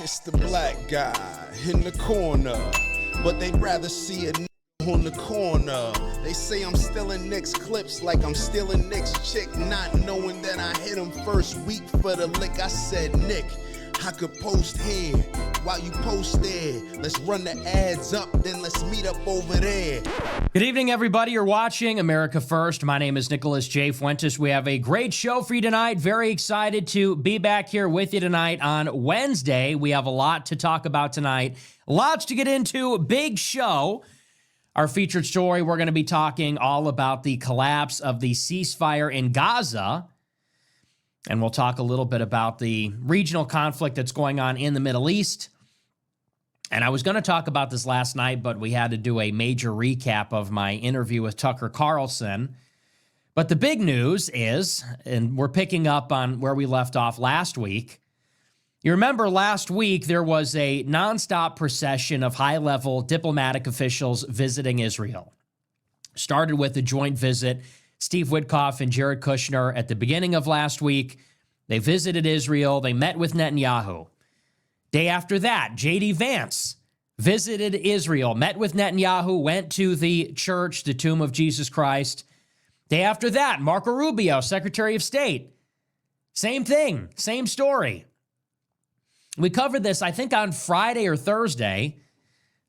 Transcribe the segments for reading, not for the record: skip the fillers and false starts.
It's the black guy in the corner, but they'd rather see a on the corner. They say I'm stealing Nick's clips like I'm stealing Nick's chick, not knowing that I hit him first week for the lick. I said, Nick, I could post here while you post there. Let's run the ads up, then let's meet up over there. Good evening, everybody. You're watching America First. My name is Nicholas J. Fuentes. We have a great show for you tonight. Very excited to be back here with you tonight on Wednesday. We have a lot to talk about tonight. Lots to get into. Big show. Our featured story, we're going to be talking all about the collapse of the ceasefire in Gaza. And we'll talk a little bit about the regional conflict that's going on in the Middle East. And I was going to talk about this last night, but we had to do a major recap of my interview with Tucker Carlson. But the big news is, and we're picking up on where we left off last week. You remember last week there was a nonstop procession of high-level diplomatic officials visiting Israel. Started with a joint visit. Steve Witkoff and Jared Kushner at the beginning of last week. They visited Israel. They met with Netanyahu. Day after that, J.D. Vance visited Israel, met with Netanyahu, went to the church, the tomb of Jesus Christ. Day after that, Marco Rubio, Secretary of State. Same thing, same story. We covered this, I think, on Friday or Thursday.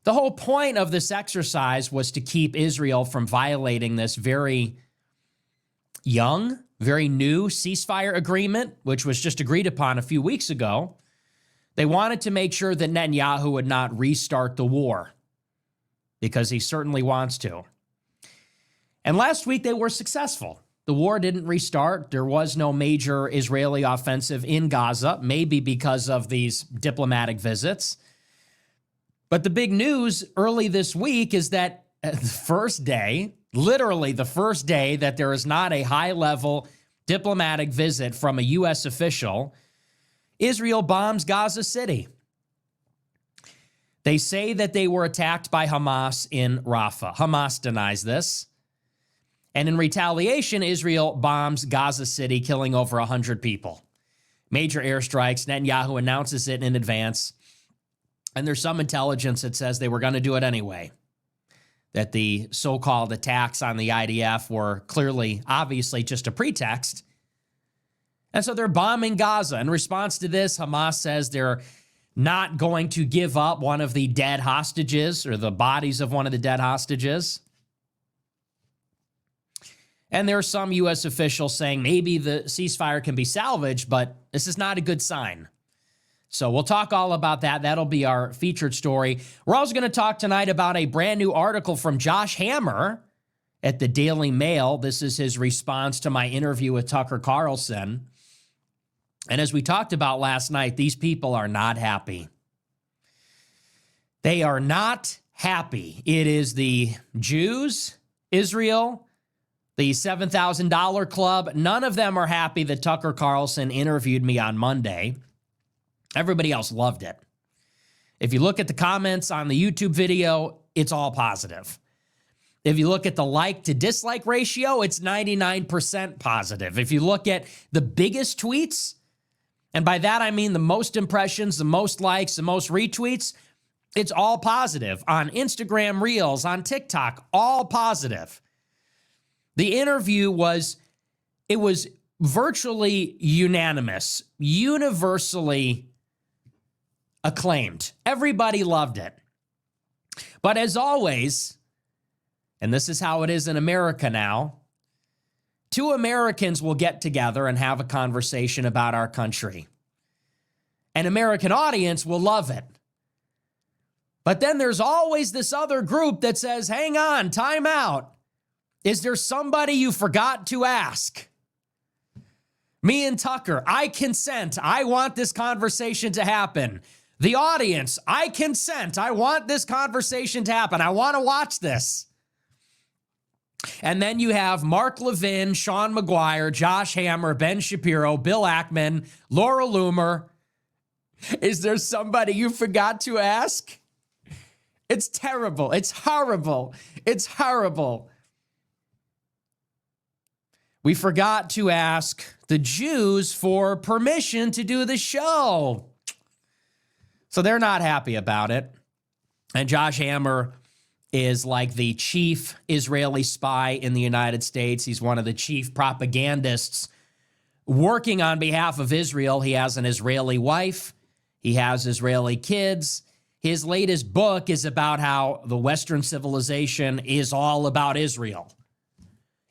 The whole point of this exercise was to keep Israel from violating this very young, very new ceasefire agreement, which was just agreed upon a few weeks ago. They wanted to make sure that Netanyahu would not restart the war, because he certainly wants to. And last week they were successful. The war didn't restart. There was no major Israeli offensive in Gaza, maybe because of these diplomatic visits. But the big news early this week is that the first day, literally the first day that there is not a high-level diplomatic visit from a U.S. official, Israel bombs Gaza City. They say that they were attacked by Hamas in Rafah. Hamas denies this. And in retaliation, Israel bombs Gaza City, killing over 100 people. Major airstrikes. Netanyahu announces it in advance. And there's some intelligence that says they were going to do it anyway. That the so-called attacks on the IDF were clearly, obviously, just a pretext. And so they're bombing Gaza. In response to this, Hamas says they're not going to give up one of the dead hostages, or the bodies of one of the dead hostages. And there are some U.S. officials saying maybe the ceasefire can be salvaged, but this is not a good sign. So we'll talk all about that. That'll be our featured story. We're also going to talk tonight about a brand new article from Josh Hammer at the Daily Mail. This is his response to my interview with Tucker Carlson. And as we talked about last night, these people are not happy. They are not happy. It is the Jews, Israel, the $7,000 club. None of them are happy that Tucker Carlson interviewed me on Monday. Everybody else loved it. If you look at the comments on the YouTube video, it's all positive. If you look at the like to dislike ratio, it's 99% positive. If you look at the biggest tweets, and by that I mean the most impressions, the most likes, the most retweets, it's all positive. On Instagram Reels, on TikTok, all positive. The interview was virtually unanimous, universally acclaimed. Everybody loved it. But as always, and this is how it is in America now, two Americans will get together and have a conversation about our country. An American audience will love it. But then there's always this other group that says, hang on, time out. Is there somebody you forgot to ask? Me and Tucker, I consent. I want this conversation to happen. The audience, I consent. I want this conversation to happen. I want to watch this. And then you have Mark Levin, Sean McGuire, Josh Hammer, Ben Shapiro, Bill Ackman, Laura Loomer. Is there somebody you forgot to ask? It's terrible. It's horrible. It's horrible. We forgot to ask the Jews for permission to do the show. So they're not happy about it. And Josh Hammer is like the chief Israeli spy in the United States. He's one of the chief propagandists working on behalf of Israel. He has an Israeli wife. He has Israeli kids. His latest book is about how the Western civilization is all about Israel.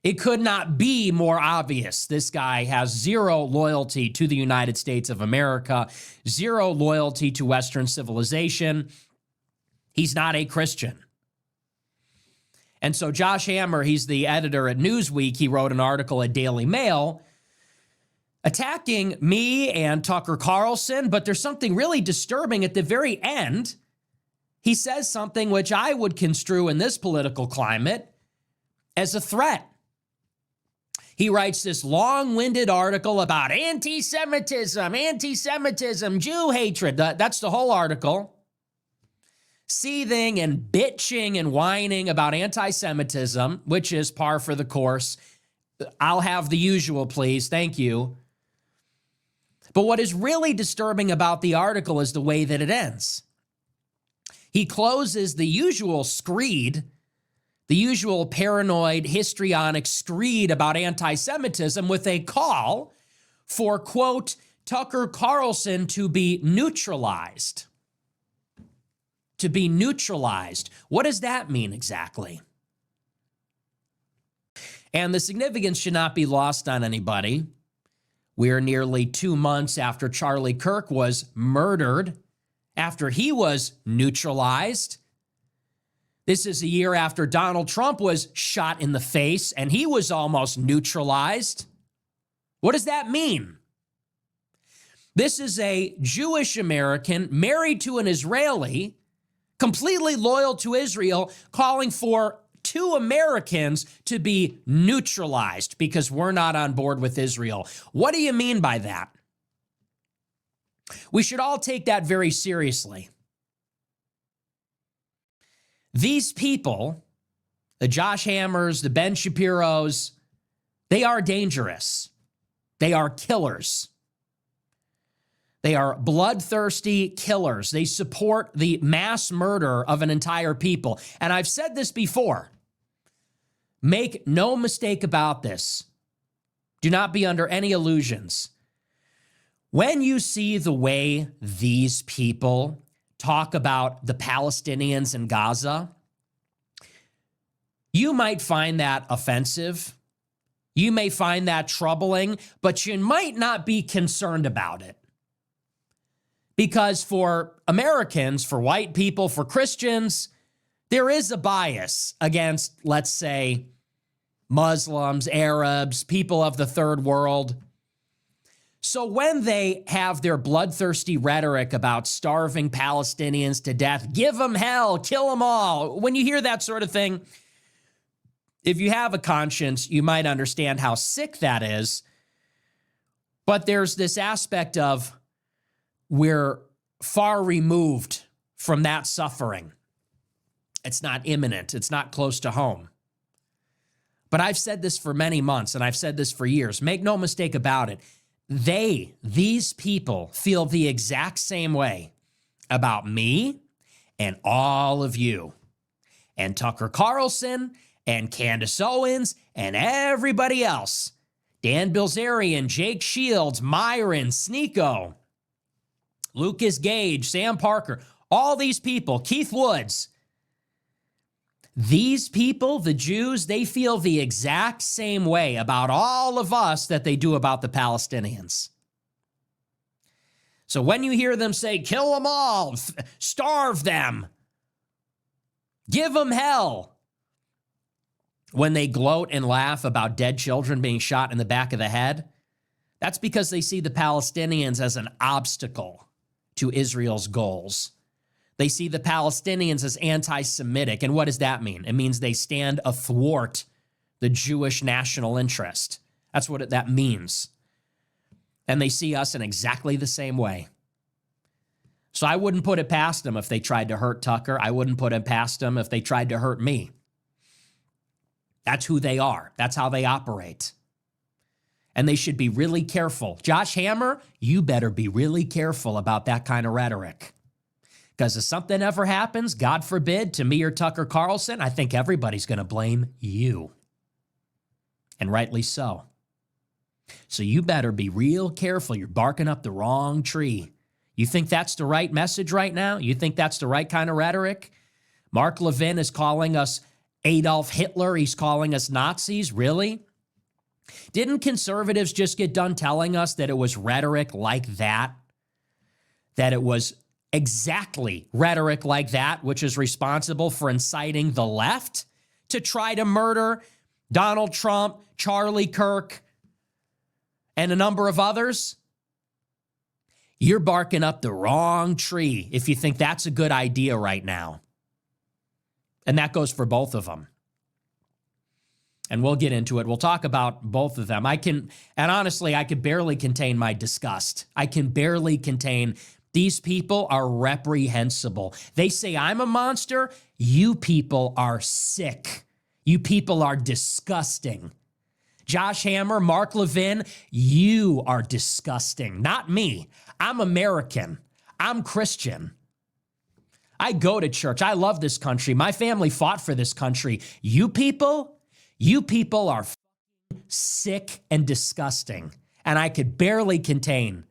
It could not be more obvious. This guy has zero loyalty to the United States of America, zero loyalty to Western civilization. He's not a Christian. And so Josh Hammer, he's the editor at Newsweek. He wrote an article at Daily Mail attacking me and Tucker Carlson, but there's something really disturbing at the very end. He says something which I would construe in this political climate as a threat. He writes this long-winded article about anti-Semitism, Jew hatred. That's the whole article. Seething and bitching and whining about anti-Semitism, which is par for the course. I'll have the usual, please. Thank you. But what is really disturbing about the article is the way that it ends. He closes the usual screed, the usual paranoid, histrionic screed about anti-Semitism with a call for, quote, Tucker Carlson to be neutralized. To be neutralized. What does that mean exactly? And the significance should not be lost on anybody. We're nearly 2 months after Charlie Kirk was murdered, after he was neutralized. This is a year after Donald Trump was shot in the face and he was almost neutralized. What does that mean? This is a Jewish American married to an Israeli, completely loyal to Israel, calling for 2 Americans to be neutralized because we're not on board with Israel. What do you mean by that? We should all take that very seriously. These people, the Josh Hammers, the Ben Shapiros, they are dangerous. They are killers. They are bloodthirsty killers. They support the mass murder of an entire people. And I've said this before. Make no mistake about this. Do not be under any illusions. When you see the way these people talk about the Palestinians in Gaza, you might find that offensive. You may find that troubling, but you might not be concerned about it. Because for Americans, for white people, for Christians, there is a bias against, let's say, Muslims, Arabs, people of the third world. So when they have their bloodthirsty rhetoric about starving Palestinians to death, give them hell, kill them all. When you hear that sort of thing, if you have a conscience, you might understand how sick that is. But there's this aspect of we're far removed from that suffering. It's not imminent. It's not close to home. But I've said this for many months, and I've said this for years. Make no mistake about it. These people feel the exact same way about me and all of you and Tucker Carlson and Candace Owens and everybody else. Dan Bilzerian, Jake Shields, Myron, Sneeko, Lucas Gage, Sam Parker, all these people, Keith Woods. These people, the Jews, they feel the exact same way about all of us that they do about the Palestinians. So when you hear them say, kill them all, starve them, give them hell, when they gloat and laugh about dead children being shot in the back of the head, that's because they see the Palestinians as an obstacle to Israel's goals. They see the Palestinians as anti-Semitic. And what does that mean? It means they stand athwart the Jewish national interest. That's what that means. And they see us in exactly the same way. So I wouldn't put it past them if they tried to hurt Tucker. I wouldn't put it past them if they tried to hurt me. That's who they are. That's how they operate. And they should be really careful. Josh Hammer, you better be really careful about that kind of rhetoric. Because if something ever happens, God forbid, to me or Tucker Carlson, I think everybody's going to blame you. And rightly so. So you better be real careful. You're barking up the wrong tree. You think that's the right message right now? You think that's the right kind of rhetoric? Mark Levin is calling us Adolf Hitler. He's calling us Nazis. Really? Didn't conservatives just get done telling us that it was rhetoric like that? That it was exactly rhetoric like that, which is responsible for inciting the left to try to murder Donald Trump, Charlie Kirk, and a number of others? You're barking up the wrong tree if you think that's a good idea right now. And that goes for both of them. And we'll get into it. We'll talk about both of them. And honestly, I could barely contain my disgust. I can barely contain. These people are reprehensible. They say I'm a monster. You people are sick. You people are disgusting. Josh Hammer, Mark Levin, you are disgusting. Not me. I'm American. I'm Christian. I go to church. I love this country. My family fought for this country. You people are sick and disgusting. And I can barely contain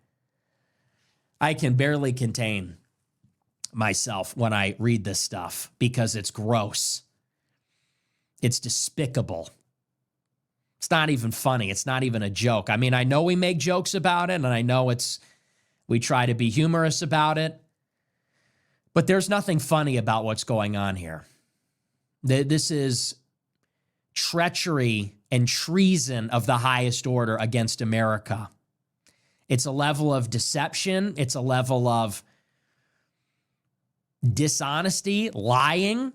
myself when I read this stuff because it's gross. It's despicable. It's not even funny. It's not even a joke. I mean, I know we make jokes about it, and I know we try to be humorous about it, but there's nothing funny about what's going on here. This is treachery and treason of the highest order against America. It's a level of deception. It's a level of dishonesty, lying.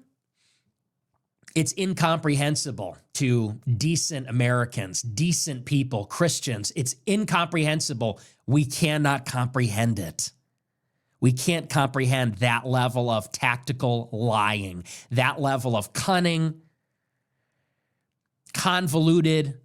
It's incomprehensible to decent Americans, decent people, Christians. It's incomprehensible. We cannot comprehend it. We can't comprehend that level of tactical lying, that level of cunning, convoluted,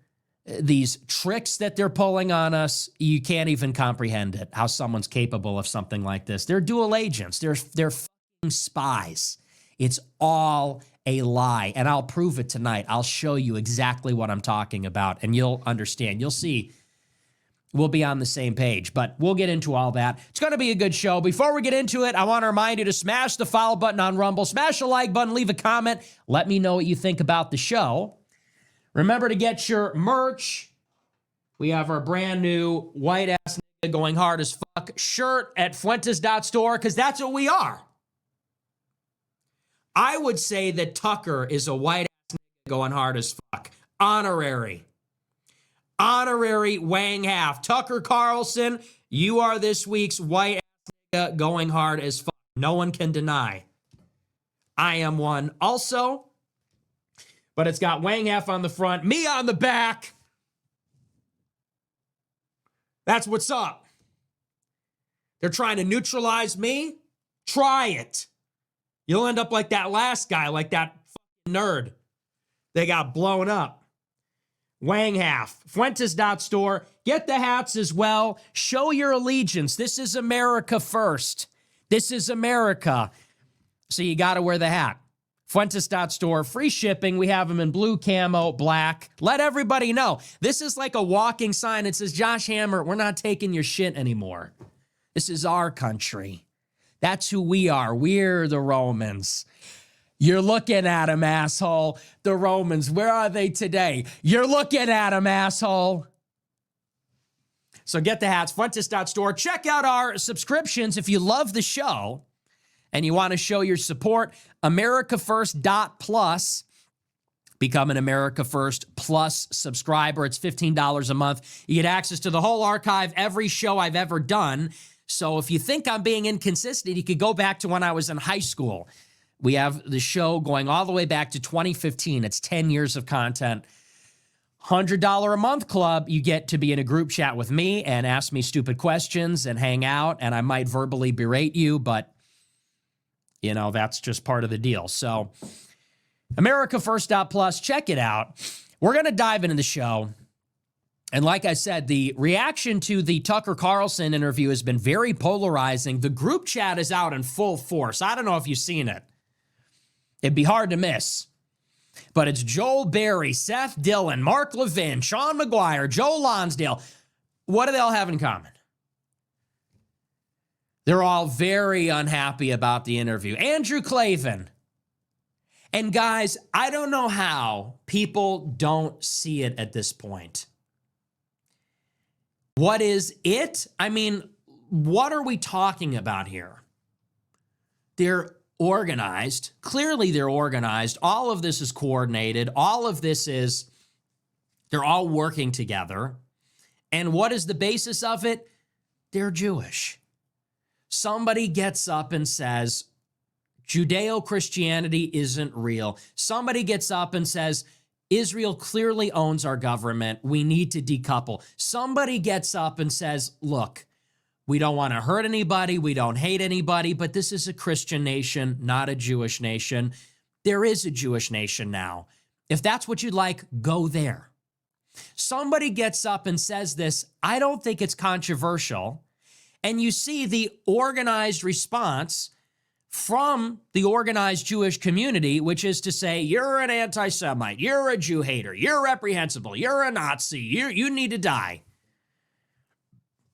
these tricks that they're pulling on us. You can't even comprehend it, how someone's capable of something like this. They're dual agents. They're fucking spies. It's all a lie, and I'll prove it tonight. I'll show you exactly what I'm talking about, and you'll understand. You'll see we'll be on the same page, but we'll get into all that. It's going to be a good show. Before we get into it, I want to remind you to smash the follow button on Rumble, smash the like button, leave a comment. Let me know what you think about the show. Remember to get your merch. We have our brand new white-ass nigga going hard as fuck shirt at Fuentes.store, because that's what we are. I would say that Tucker is a white-ass nigga going hard as fuck. Honorary Wang half. Tucker Carlson, you are this week's white-ass nigga going hard as fuck. No one can deny. I am one also. But it's got Wang half on the front, me on the back. That's what's up. They're trying to neutralize me. Try it. You'll end up like that last guy, like that fucking nerd. They got blown up. Wang half. Fuentes.store. Get the hats as well. Show your allegiance. This is America first. This is America. So you got to wear the hat. Fuentes.store. Free shipping. We have them in blue, camo, black. Let everybody know. This is like a walking sign. It says, Josh Hammer, we're not taking your shit anymore. This is our country. That's who we are. We're the Romans. You're looking at them, asshole. The Romans, where are they today? You're looking at them, asshole. So get the hats, Fuentes.store. Check out our subscriptions if you love the show and you want to show your support. AmericaFirst.plus. Become an America First Plus subscriber. It's $15 a month. You get access to the whole archive, every show I've ever done. So if you think I'm being inconsistent, you could go back to when I was in high school. We have the show going all the way back to 2015. It's 10 years of content. $100 a month club, you get to be in a group chat with me and ask me stupid questions and hang out, and I might verbally berate you, but, you know, that's just part of the deal. So AmericaFirst.plus, check it out. We're going to dive into the show. And like I said, the reaction to the Tucker Carlson interview has been very polarizing. The group chat is out in full force. I don't know if you've seen it. It'd be hard to miss. But it's Joel Berry, Seth Dillon, Mark Levin, Sean McGuire, Joe Lonsdale. What do they all have in common? They're all very unhappy about the interview. Andrew Klavan. And guys, I don't know how people don't see it at this point. What is it? I mean, what are we talking about here? They're organized. Clearly they're organized. All of this is coordinated. All of this is, they're all working together. And what is the basis of it? They're Jewish. Somebody gets up and says, Judeo-Christianity isn't real. Somebody gets up and says, Israel clearly owns our government. We need to decouple. Somebody gets up and says, look, we don't want to hurt anybody. We don't hate anybody, but this is a Christian nation, not a Jewish nation. There is a Jewish nation now. If that's what you'd like, go there. Somebody gets up and says this. I don't think it's controversial. And you see the organized response from the organized Jewish community, which is to say, you're an anti-Semite, you're a Jew hater, you're reprehensible, you're a Nazi, you need to die.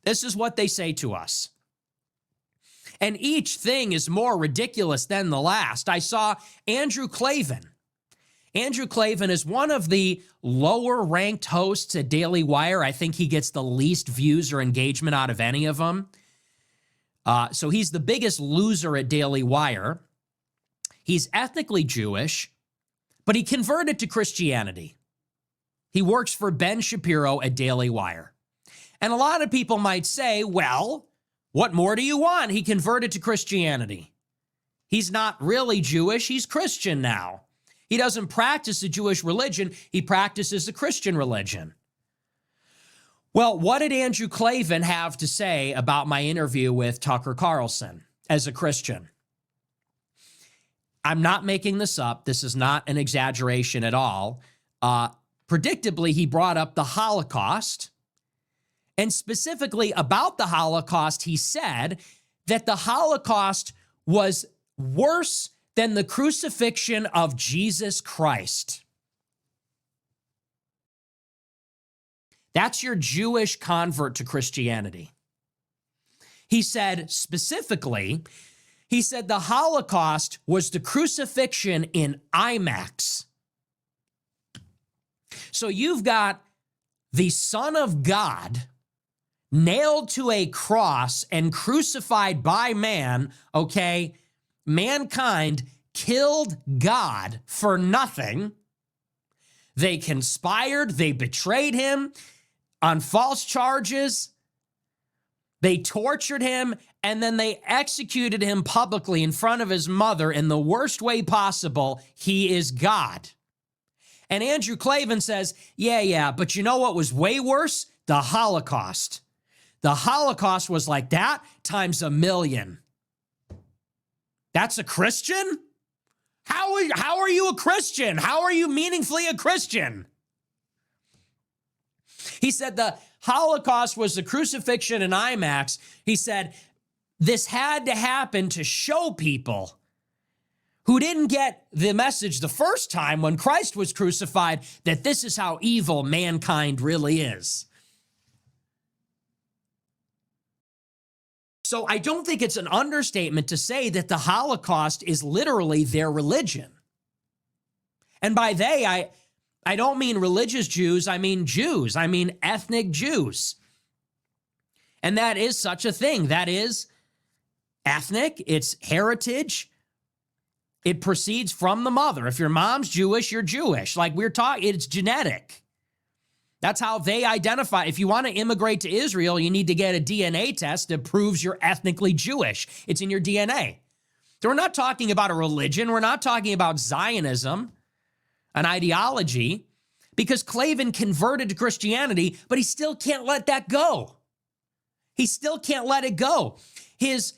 This is what they say to us. And each thing is more ridiculous than the last. I saw Andrew Klavan. Andrew Klavan is one of the lower ranked hosts at Daily Wire. I think he gets the least views or engagement out of any of them. So he's the biggest loser at Daily Wire. He's ethnically Jewish, but he converted to Christianity. He works for Ben Shapiro at Daily Wire. And a lot of people might say, well, what more do you want? He converted to Christianity. He's not really Jewish. He's Christian now. He doesn't practice the Jewish religion. He practices the Christian religion. Well, what did Andrew Klavan have to say about my interview with Tucker Carlson as a Christian? I'm not making this up. This is not an exaggeration at all. Predictably, he brought up the Holocaust. And specifically about the Holocaust, he said that the Holocaust was worse than the crucifixion of Jesus Christ. That's your Jewish convert to Christianity. He said specifically, he said the Holocaust was the crucifixion in IMAX. So you've got the Son of God nailed to a cross and crucified by man, okay? Mankind killed God for nothing. They conspired, they betrayed him on false charges. They tortured him, and then they executed him publicly in front of his mother in the worst way possible. He is God. And Andrew Klavan says, yeah, but you know what was way worse? The Holocaust. The Holocaust was like that times 1,000,000. That's a Christian? How are you a Christian? How are you meaningfully a Christian? He said the Holocaust was the crucifixion in IMAX. He said this had to happen to show people who didn't get the message the first time when Christ was crucified that this is how evil mankind really is. So I don't think it's an understatement to say that the Holocaust is literally their religion. And by they, I don't mean religious Jews, I mean Jews. I mean ethnic Jews. And that is such a thing. That is ethnic, it's heritage. It proceeds from the mother. If your mom's Jewish, you're Jewish. Like we're talking, it's genetic. That's how they identify. If you want to immigrate to Israel, you need to get a DNA test that proves you're ethnically Jewish. It's in your DNA. So we're not talking about a religion. We're not talking about Zionism, an ideology, because Klavan converted to Christianity, but he still can't let that go. He still can't let it go. His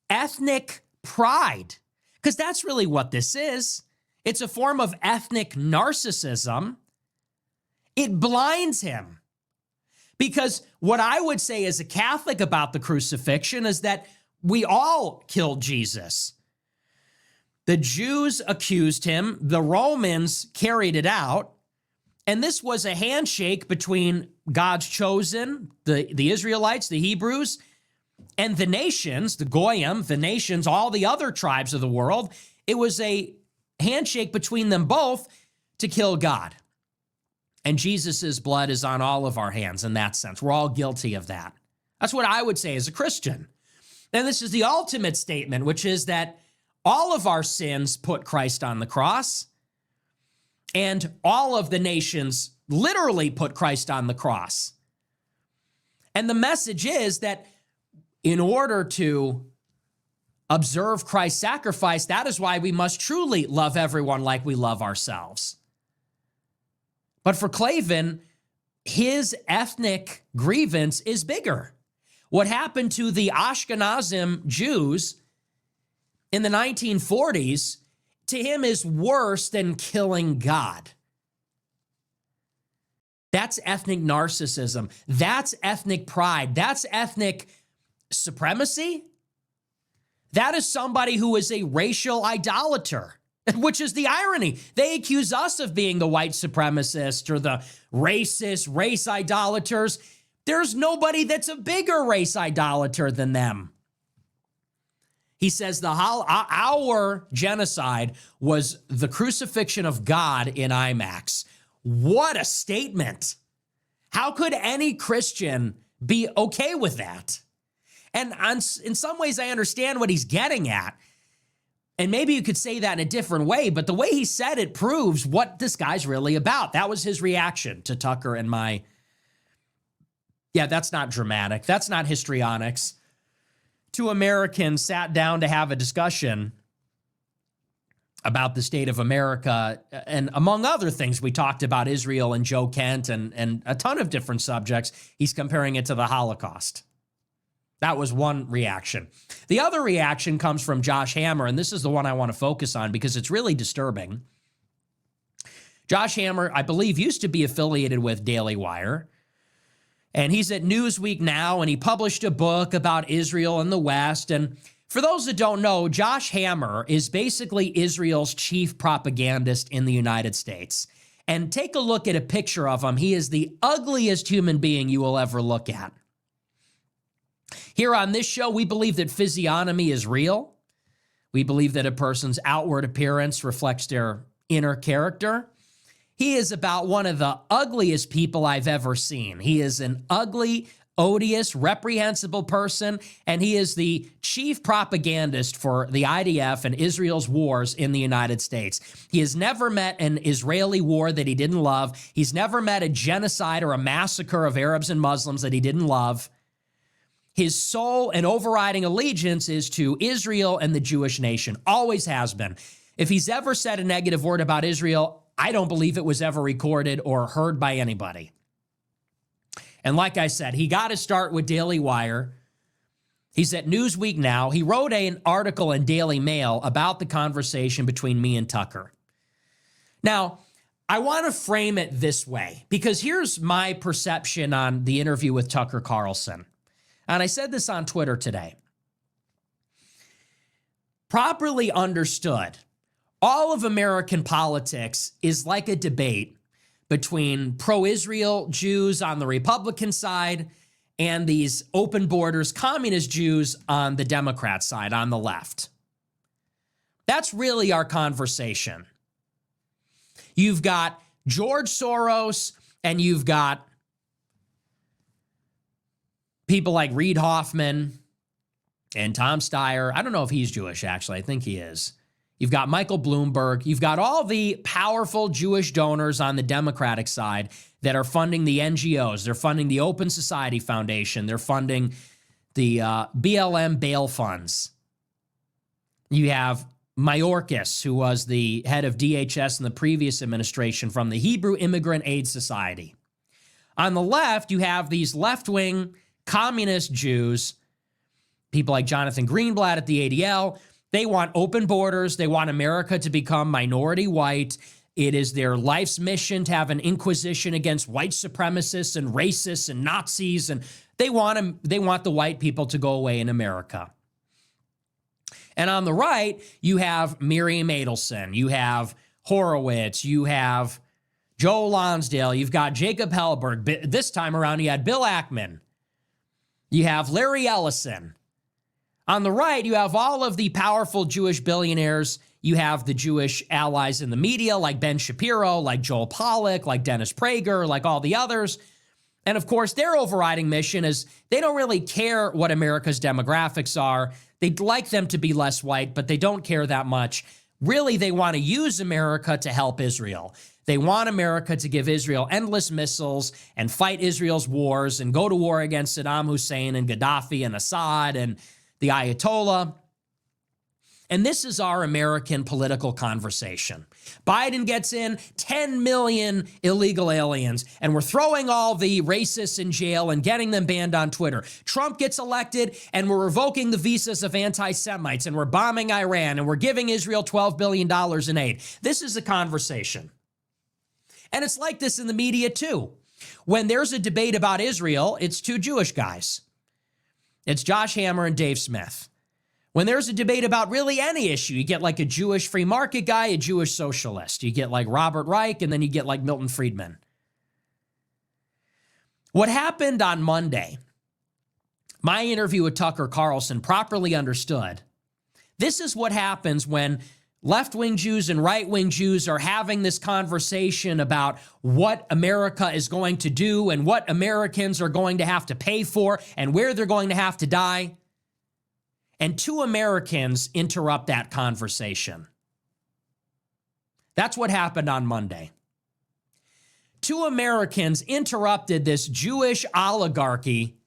ethnic pride, because that's really what this is. It's a form of ethnic narcissism. It blinds him Because what I would say as a Catholic about the crucifixion is that we all killed Jesus. The Jews accused him, the Romans carried it out, and this was a handshake between God's chosen, the Israelites, the Hebrews, and the nations, the Goyim, the nations, all the other tribes of the world. It was a handshake between them both to kill God. And Jesus' blood is on all of our hands in that sense. We're all guilty of that. That's what I would say as a Christian. And this is the ultimate statement, which is that all of our sins put Christ on the cross, and all of the nations literally put Christ on the cross. And the message is that in order to observe Christ's sacrifice, that is why we must truly love everyone like we love ourselves. But for Klavan, his ethnic grievance is bigger. What happened to the Ashkenazim Jews in the 1940s, to him, is worse than killing God. That's ethnic narcissism. That's ethnic pride. That's ethnic supremacy. That is somebody who is a racial idolater, which is the irony. They accuse us of being the white supremacists or the racist race idolaters. There's nobody that's a bigger race idolater than them. He says our genocide was the crucifixion of God in IMAX. What a statement. How could any Christian be okay with that? And in some ways, I understand what he's getting at. And maybe you could say that in a different way, but the way he said it proves what this guy's really about. That was his reaction to Tucker and my, yeah, that's not dramatic. That's not histrionics. Two Americans sat down to have a discussion about the state of America. And among other things, we talked about Israel and Joe Kent and a ton of different subjects. He's comparing it to the Holocaust. That was one reaction. The other reaction comes from Josh Hammer, and this is the one I want to focus on because it's really disturbing. Josh Hammer, I believe, used to be affiliated with Daily Wire. And he's at Newsweek now, and he published a book about Israel and the West. And for those that don't know, Josh Hammer is basically Israel's chief propagandist in the United States. And take a look at a picture of him. He is the ugliest human being you will ever look at. Here on this show, we believe that physiognomy is real. We believe that a person's outward appearance reflects their inner character. He is about one of the ugliest people I've ever seen. He is an ugly, odious, reprehensible person, and he is the chief propagandist for the IDF and Israel's wars in the United States. He has never met an Israeli war that he didn't love. He's never met a genocide or a massacre of Arabs and Muslims that he didn't love. His sole and overriding allegiance is to Israel and the Jewish nation. Always has been. If he's ever said a negative word about Israel, I don't believe it was ever recorded or heard by anybody. And like I said, he got to start with Daily Wire. He's at Newsweek now. He wrote an article in Daily Mail about the conversation between me and Tucker. Now, I want to frame it this way, because here's my perception on the interview with Tucker Carlson. And I said this on Twitter today. Properly understood, all of American politics is like a debate between pro-Israel Jews on the Republican side and these open borders communist Jews on the Democrat side, on the left. That's really our conversation. You've got George Soros and you've got people like Reid Hoffman and Tom Steyer. I don't know if he's Jewish, actually. I think he is. You've got Michael Bloomberg. You've got all the powerful Jewish donors on the Democratic side that are funding the NGOs. They're funding the Open Society Foundation. They're funding the BLM bail funds. You have Mayorkas, who was the head of DHS in the previous administration, from the Hebrew Immigrant Aid Society. On the left, you have these left-wing communist Jews, people like Jonathan Greenblatt at the ADL. They want open borders. They want America to become minority white. It is their life's mission to have an inquisition against white supremacists and racists and Nazis, and they want the white people to go away in America. And on the right, you have Miriam Adelson, you have Horowitz, you have Joe Lonsdale, you've got Jacob Hellberg. This time around, you had Bill Ackman. You have Larry Ellison. On the right, you have all of the powerful Jewish billionaires. You have the Jewish allies in the media, like Ben Shapiro, like Joel Pollack, like Dennis Prager, like all the others. And of course, their overriding mission is they don't really care what America's demographics are. They'd like them to be less white, but they don't care that much. Really, they want to use America to help Israel. They want America to give Israel endless missiles and fight Israel's wars and go to war against Saddam Hussein and Gaddafi and Assad and the Ayatollah. And this is our American political conversation. Biden gets in 10 million illegal aliens, and we're throwing all the racists in jail and getting them banned on Twitter. Trump gets elected, and we're revoking the visas of anti-Semites, and we're bombing Iran, and we're giving Israel $12 billion in aid. This is the conversation. And it's like this in the media, too. When there's a debate about Israel, it's two Jewish guys. It's Josh Hammer and Dave Smith. When there's a debate about really any issue, you get like a Jewish free market guy, a Jewish socialist. You get like Robert Reich, and then you get like Milton Friedman. What happened on Monday, my interview with Tucker Carlson properly understood. This is what happens when left-wing Jews and right-wing Jews are having this conversation about what America is going to do and what Americans are going to have to pay for and where they're going to have to die. And two Americans interrupt that conversation. That's what happened on Monday. Two Americans interrupted this Jewish oligarchy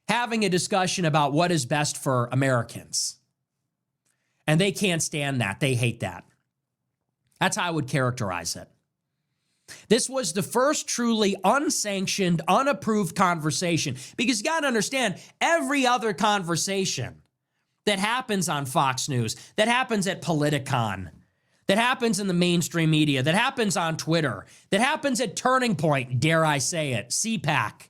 having a discussion about what is best for Americans. And they can't stand that. They hate that. That's how I would characterize it. This was the first truly unsanctioned, unapproved conversation. Because you got to understand, every other conversation that happens on Fox News, that happens at Politicon, that happens in the mainstream media, that happens on Twitter, that happens at Turning Point, dare I say it, CPAC.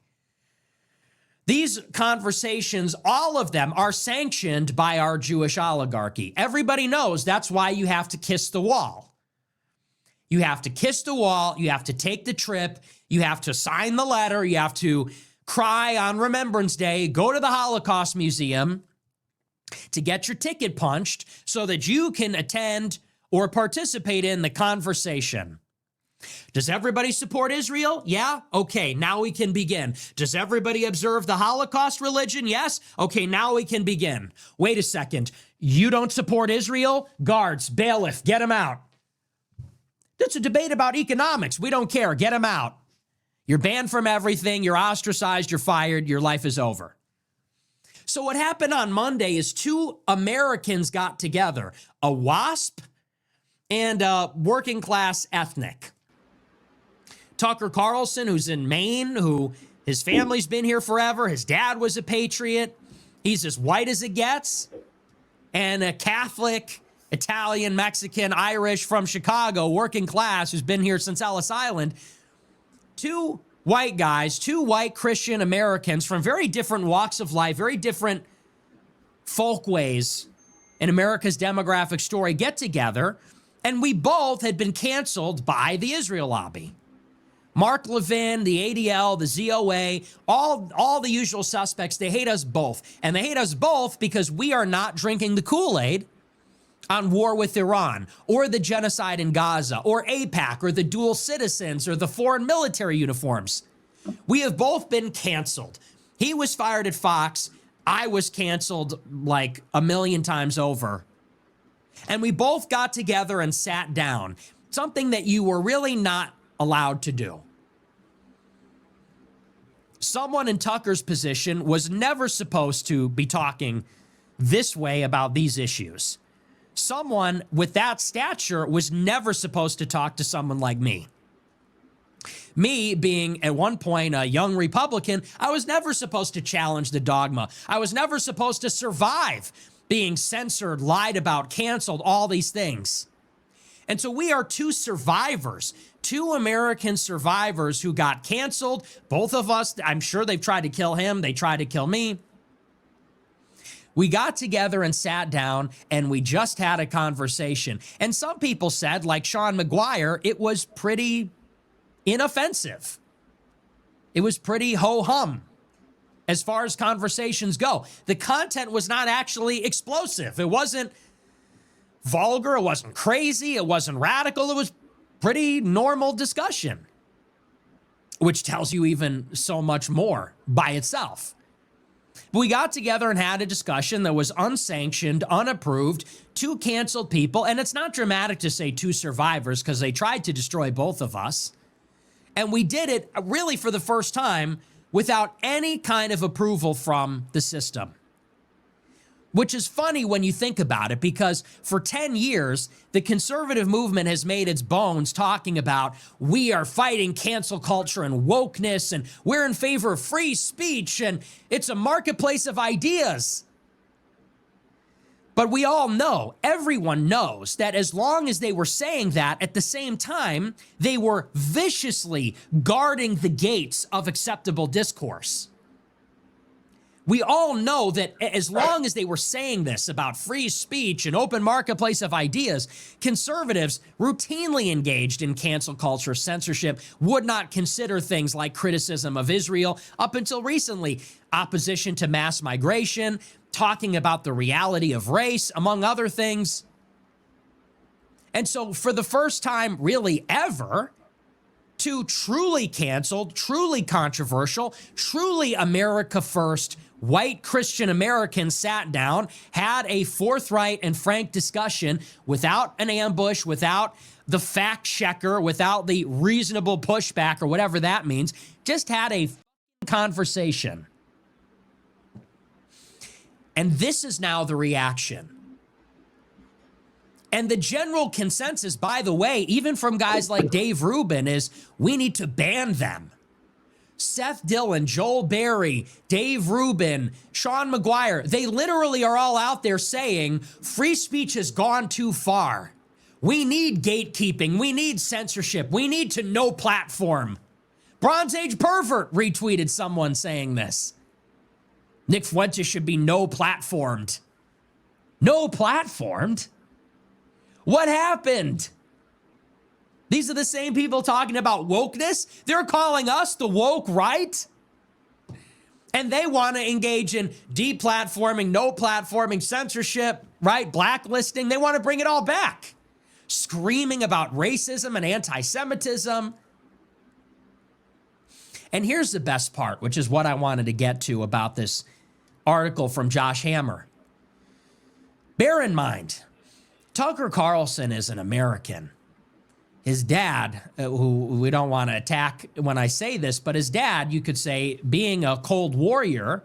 These conversations, all of them are sanctioned by our Jewish oligarchy. Everybody knows that's why you have to kiss the wall. You have to kiss the wall, you have to take the trip, you have to sign the letter, you have to cry on Remembrance Day, go to the Holocaust Museum, to get your ticket punched so that you can attend or participate in the conversation. Does everybody support Israel? Yeah? Okay, now we can begin. Does everybody observe the Holocaust religion? Yes? Okay, now we can begin. Wait a second. You don't support Israel? Guards, bailiff, get him out. It's a debate about economics. We don't care. Get him out. You're banned from everything. You're ostracized. You're fired. Your life is over. So what happened on Monday is two Americans got together, a WASP and a working class ethnic. Tucker Carlson, who's in Maine, who his family's been here forever. His dad was a patriot. He's as white as it gets. And a Catholic, Italian, Mexican, Irish from Chicago, working class, who's been here since Ellis Island. Two white guys, two white Christian Americans from very different walks of life, very different folkways in America's demographic story get together, and we both had been canceled by the Israel lobby. Mark Levin, the ADL, the ZOA, all the usual suspects, they hate us both. And they hate us both because we are not drinking the Kool-Aid on war with Iran, or the genocide in Gaza, or AIPAC, or the dual citizens, or the foreign military uniforms. We have both been canceled. He was fired at Fox. I was canceled like a million times over. And we both got together and sat down, something that you were really not allowed to do. Someone in Tucker's position was never supposed to be talking this way about these issues. Someone with that stature was never supposed to talk to someone like me. Me being at one point a young Republican, I was never supposed to challenge the dogma. I was never supposed to survive being censored, lied about, canceled, all these things. And so we are two survivors, two American survivors who got canceled. Both of us, I'm sure they've tried to kill him. They tried to kill me. We got together and sat down and we just had a conversation. And some people said, like Sean McGuire, it was pretty inoffensive. It was pretty ho-hum as far as conversations go. The content was not actually explosive. It wasn't vulgar. It wasn't crazy. It wasn't radical. It was pretty normal discussion, which tells you even so much more by itself. We got together and had a discussion that was unsanctioned, unapproved, two canceled people. And it's not dramatic to say two survivors because they tried to destroy both of us. And we did it really for the first time without any kind of approval from the system. Which is funny when you think about it, because for 10 years, the conservative movement has made its bones talking about we are fighting cancel culture and wokeness, and we're in favor of free speech, and it's a marketplace of ideas. But we all know, everyone knows, that as long as they were saying that, at the same time, they were viciously guarding the gates of acceptable discourse. We all know that as long as they were saying this about free speech and open marketplace of ideas, conservatives routinely engaged in cancel culture, censorship, would not consider things like criticism of Israel up until recently, opposition to mass migration, talking about the reality of race, among other things. And so for the first time really ever, two truly canceled, truly controversial, truly America First white Christian Americans sat down, had a forthright and frank discussion without an ambush, without the fact checker, without the reasonable pushback or whatever that means, just had a conversation. And this is now the reaction. And the general consensus, by the way, even from guys like Dave Rubin, is we need to ban them. Seth Dillon, Joel Berry, Dave Rubin, Sean McGuire, they literally are all out there saying free speech has gone too far. We need gatekeeping. We need censorship. We need to no platform. Bronze Age pervert retweeted someone saying this. Nick Fuentes should be no platformed. No platformed? What happened? These are the same people talking about wokeness. They're calling us the woke right. And they want to engage in deplatforming, no platforming, censorship, right? Blacklisting. They want to bring it all back. Screaming about racism and anti-Semitism. And here's the best part, which is what I wanted to get to about this article from Josh Hammer. Bear in mind, Tucker Carlson is an American. His dad, who we don't want to attack when I say this, but his dad, you could say, being a Cold Warrior,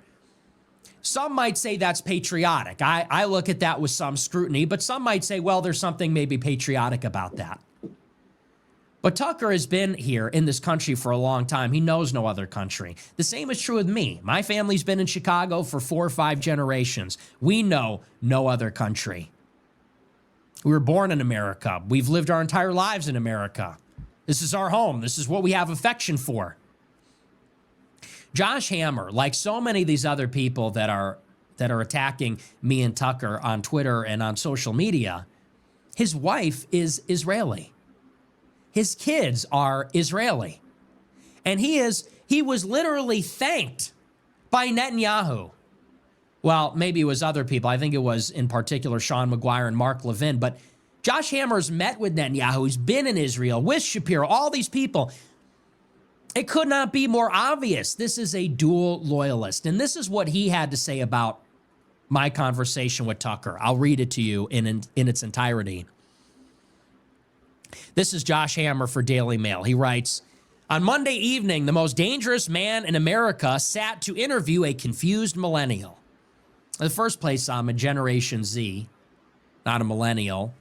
some might say that's patriotic. I look at that with some scrutiny, but some might say, well, there's something maybe patriotic about that. But Tucker has been here in this country for a long time. He knows no other country. The same is true with me. My family's been in Chicago for 4 or 5 generations. We know no other country. We were born in America. We've lived our entire lives in America. This is our home. This is what we have affection for. Josh Hammer, like so many of these other people that are attacking me and Tucker on Twitter and on social media, his wife is Israeli. His kids are Israeli. And he was literally thanked by Netanyahu. Well, maybe it was other people. I think it was in particular Sean McGuire and Mark Levin. But Josh Hammer's met with Netanyahu. He's been in Israel with Shapiro, all these people. It could not be more obvious. This is a dual loyalist. And this is what he had to say about my conversation with Tucker. I'll read it to you in its entirety. This is Josh Hammer for Daily Mail. He writes, on Monday evening, the most dangerous man in America sat to interview a confused millennial. In the first place, I'm a Generation Z, not a millennial.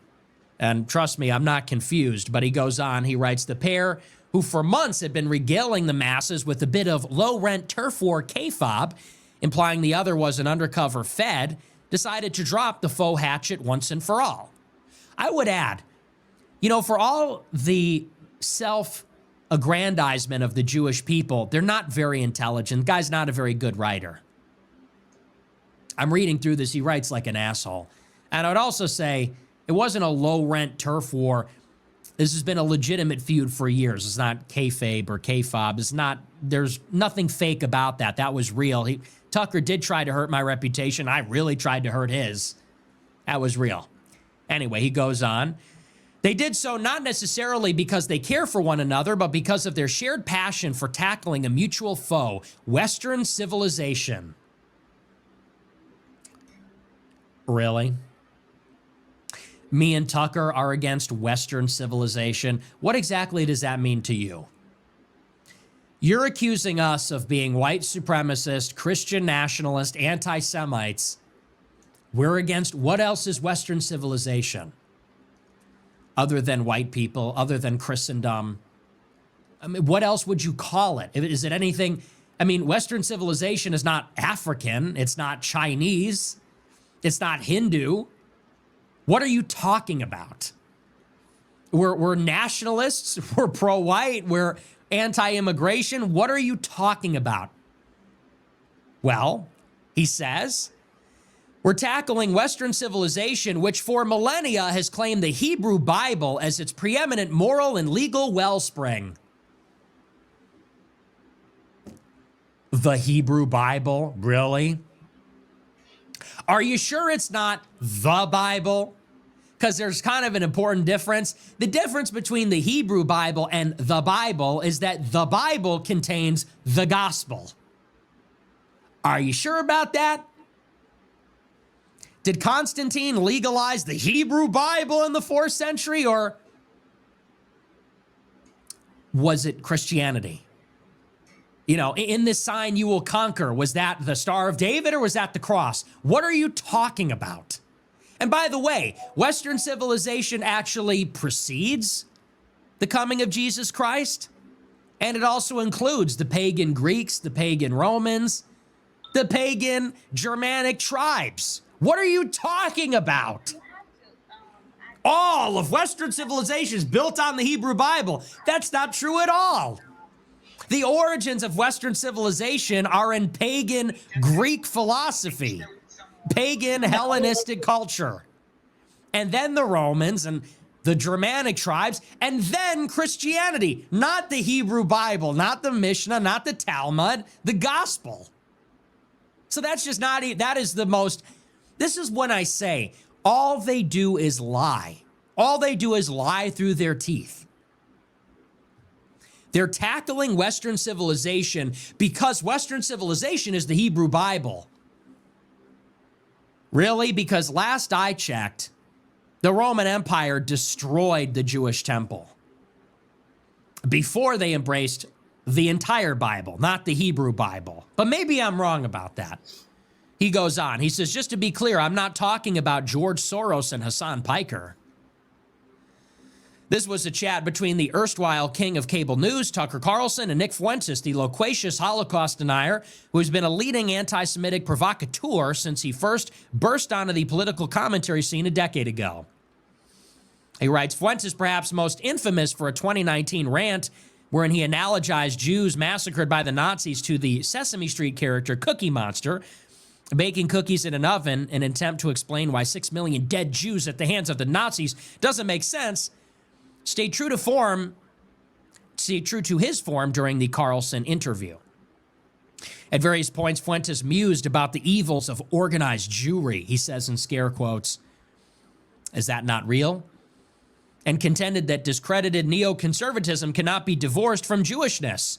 And trust me, I'm not confused. But he goes on, he writes, the pair who for months had been regaling the masses with a bit of low-rent turf war kayfabe, implying the other was an undercover Fed, decided to drop the faux hatchet once and for all. I would add, You know, for all the self-aggrandizement of the Jewish people, they're not very intelligent. The guy's not a very good writer. I'm reading through this. He writes like an asshole. And I would also say it wasn't a low-rent turf war. This has been a legitimate feud for years. It's not kayfabe or kayfob. It's not, there's nothing fake about that. That was real. Tucker did try to hurt my reputation. I really tried to hurt his. That was real. Anyway, he goes on. They did so not necessarily because they care for one another, but because of their shared passion for tackling a mutual foe, Western civilization. Really? Me and Tucker are against Western civilization. What exactly does that mean to you? You're accusing us of being white supremacist, Christian nationalist, anti-Semites. We're against, what else is Western civilization? Other than white people, other than Christendom. I mean, what else would you call it? Is it anything? I mean, Western civilization is not African. It's not Chinese. It's not Hindu. What are you talking about? We're nationalists. We're pro-white. We're anti-immigration. What are you talking about? Well, he says, we're tackling Western civilization, which for millennia has claimed the Hebrew Bible as its preeminent moral and legal wellspring. The Hebrew Bible? Really? Are you sure it's not the Bible? Because there's kind of an important difference. The difference between the Hebrew Bible and the Bible is that the Bible contains the gospel. Are you sure about that? Did Constantine legalize the Hebrew Bible in the 4th century, or was it Christianity? You know, in this sign you will conquer, was that the Star of David or was that the cross? What are you talking about? And by the way, Western civilization actually precedes the coming of Jesus Christ. And it also includes the pagan Greeks, the pagan Romans, the pagan Germanic tribes. What are you talking about? All of Western civilization is built on the Hebrew Bible. That's not true at all. The origins of Western civilization are in pagan Greek philosophy, pagan Hellenistic culture, and then the Romans and the Germanic tribes, and then Christianity, not the Hebrew Bible, not the Mishnah, not the Talmud, the gospel. So that's just not, that is the most, this is when I say all they do is lie. All they do is lie through their teeth. They're tackling Western civilization because Western civilization is the Hebrew Bible. Really? Because last I checked, the Roman Empire destroyed the Jewish temple before they embraced the entire Bible, not the Hebrew Bible. But maybe I'm wrong about that. He goes on. He says, just to be clear, I'm not talking about George Soros and Hassan Piker. This was a chat between the erstwhile king of cable news, Tucker Carlson, and Nick Fuentes, the loquacious Holocaust denier, who has been a leading anti-Semitic provocateur since he first burst onto the political commentary scene a decade ago. He writes, Fuentes perhaps most infamous for a 2019 rant wherein he analogized Jews massacred by the Nazis to the Sesame Street character Cookie Monster, baking cookies in an oven in an attempt to explain why 6 million dead Jews at the hands of the Nazis doesn't make sense. Stay true to his form during the Carlson interview. At various points, Fuentes mused about the evils of organized Jewry, he says in scare quotes. Is that not real? And contended that discredited neoconservatism cannot be divorced from Jewishness.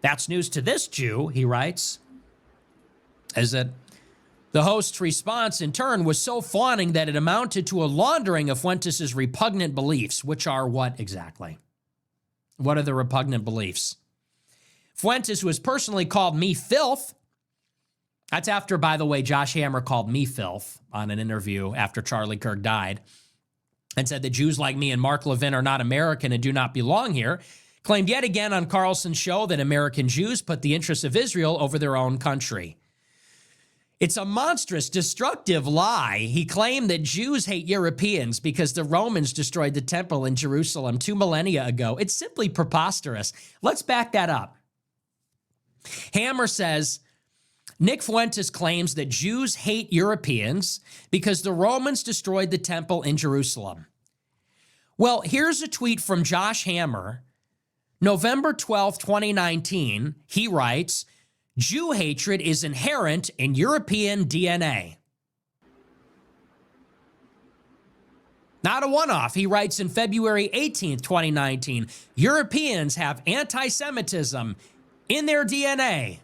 That's news to this Jew, he writes. Is it? The host's response, in turn, was so fawning that it amounted to a laundering of Fuentes' repugnant beliefs, which are what exactly? What are the repugnant beliefs? Fuentes, who has personally called me filth. That's after, by the way, Josh Hammer called me filth on an interview after Charlie Kirk died and said that Jews like me and Mark Levin are not American and do not belong here. Claimed yet again on Carlson's show that American Jews put the interests of Israel over their own country. It's a monstrous, destructive lie. He claimed that Jews hate Europeans because the Romans destroyed the temple in Jerusalem 2 millennia ago. It's simply preposterous. Let's back that up. Hammer says, Nick Fuentes claims that Jews hate Europeans because the Romans destroyed the temple in Jerusalem. Well, here's a tweet from Josh Hammer, November 12, 2019. He writes, Jew hatred is inherent in European DNA. Not a one-off. He writes in February 18th, 2019, Europeans have anti-Semitism in their DNA.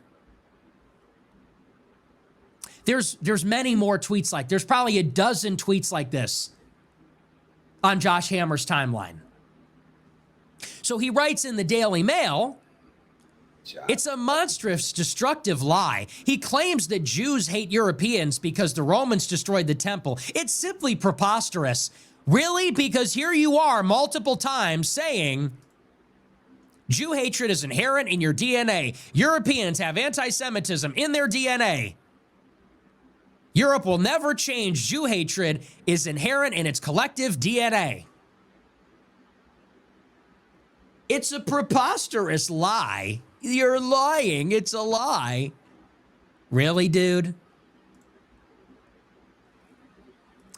There's many more tweets like, there's probably a dozen tweets like this on Josh Hammer's timeline. So he writes in the Daily Mail, it's a monstrous, destructive lie. He claims that Jews hate Europeans because the Romans destroyed the temple. It's simply preposterous. Really? Because here you are multiple times saying Jew hatred is inherent in your DNA. Europeans have anti-Semitism in their DNA. Europe will never change. Jew hatred is inherent in its collective DNA. It's a preposterous lie. You're lying. It's a lie. Really, dude?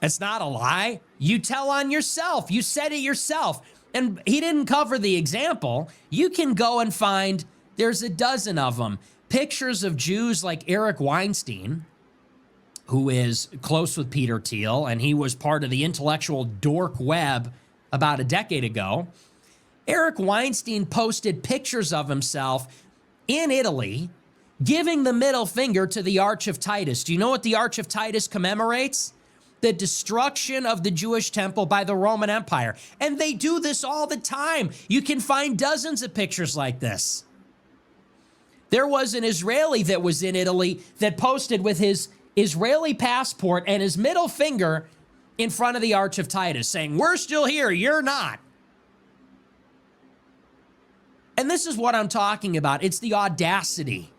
It's not a lie. You tell on yourself. You said it yourself. And he didn't cover the example. You can go and find, there's a dozen of them. Pictures of Jews like Eric Weinstein, who is close with Peter Thiel, and he was part of the intellectual dork web about a decade ago. Eric Weinstein posted pictures of himself in Italy giving the middle finger to the Arch of Titus. Do you know what the Arch of Titus commemorates? The destruction of the Jewish temple by the Roman Empire. And they do this all the time. You can find dozens of pictures like this. There was an Israeli that was in Italy that posted with his Israeli passport and his middle finger in front of the Arch of Titus saying, we're still here, you're not. And this is what I'm talking about. It's the audacity.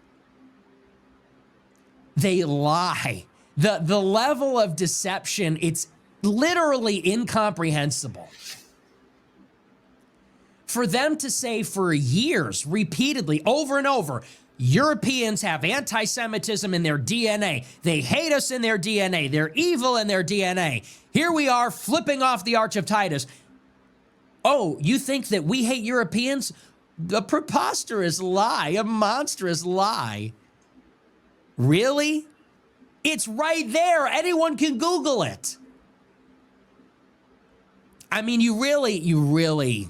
They lie. The level of deception, it's literally incomprehensible. For them to say for years, repeatedly, over and over, Europeans have anti-Semitism in their DNA. They hate us in their DNA. They're evil in their DNA. Here we are flipping off the Arch of Titus. Oh, you think that we hate Europeans? A preposterous lie, a monstrous lie. Really? It's right there. Anyone can Google it. I mean, you really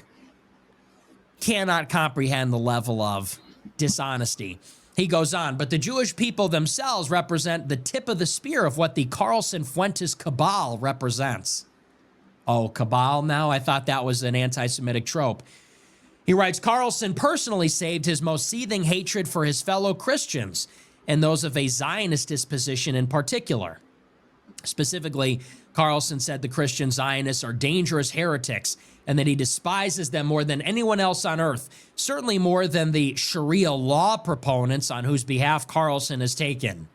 cannot comprehend the level of dishonesty. He goes on, but the Jewish people themselves represent the tip of the spear of what the Carlson Fuentes cabal represents. Oh, cabal now? I thought that was an anti-Semitic trope. He writes, Carlson personally saved his most seething hatred for his fellow Christians and those of a Zionist disposition in particular. Specifically, Carlson said the Christian Zionists are dangerous heretics and that he despises them more than anyone else on earth, certainly more than the Sharia law proponents on whose behalf Carlson has taken.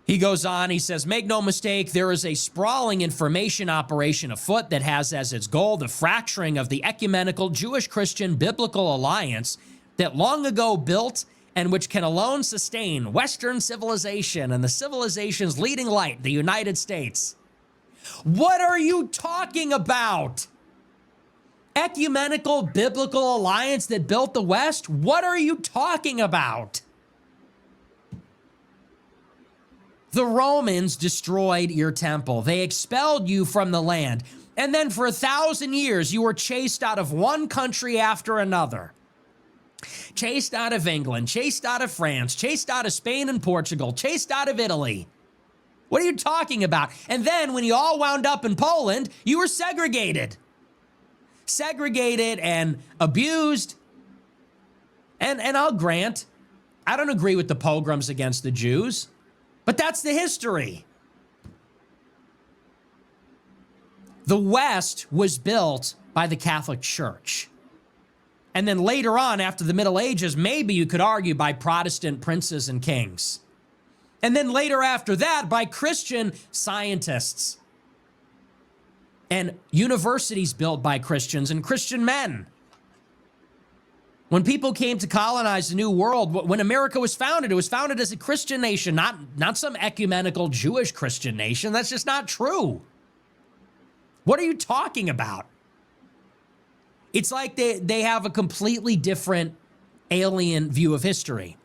He goes on, he says, make no mistake, there is a sprawling information operation afoot that has as its goal the fracturing of the ecumenical Jewish-Christian biblical alliance that long ago built and which can alone sustain Western civilization and the civilization's leading light, the United States. What are you talking about? Ecumenical biblical alliance that built the West? What are you talking about? The Romans destroyed your temple. They expelled you from the land. And then for 1,000 years, you were chased out of one country after another. Chased out of England, chased out of France, chased out of Spain and Portugal, chased out of Italy. What are you talking about? And then when you all wound up in Poland, you were segregated. Segregated and abused. And I'll grant, I don't agree with the pogroms against the Jews. But that's the history. The West was built by the Catholic Church. And then later on, after the Middle Ages, maybe you could argue by Protestant princes and kings. And then later after that by Christian scientists and universities built by Christians and Christian men. When people came to colonize the New World, when America was founded, it was founded as a Christian nation, not some ecumenical Jewish Christian nation. That's just not true. What are you talking about? It's like they have a completely different alien view of history.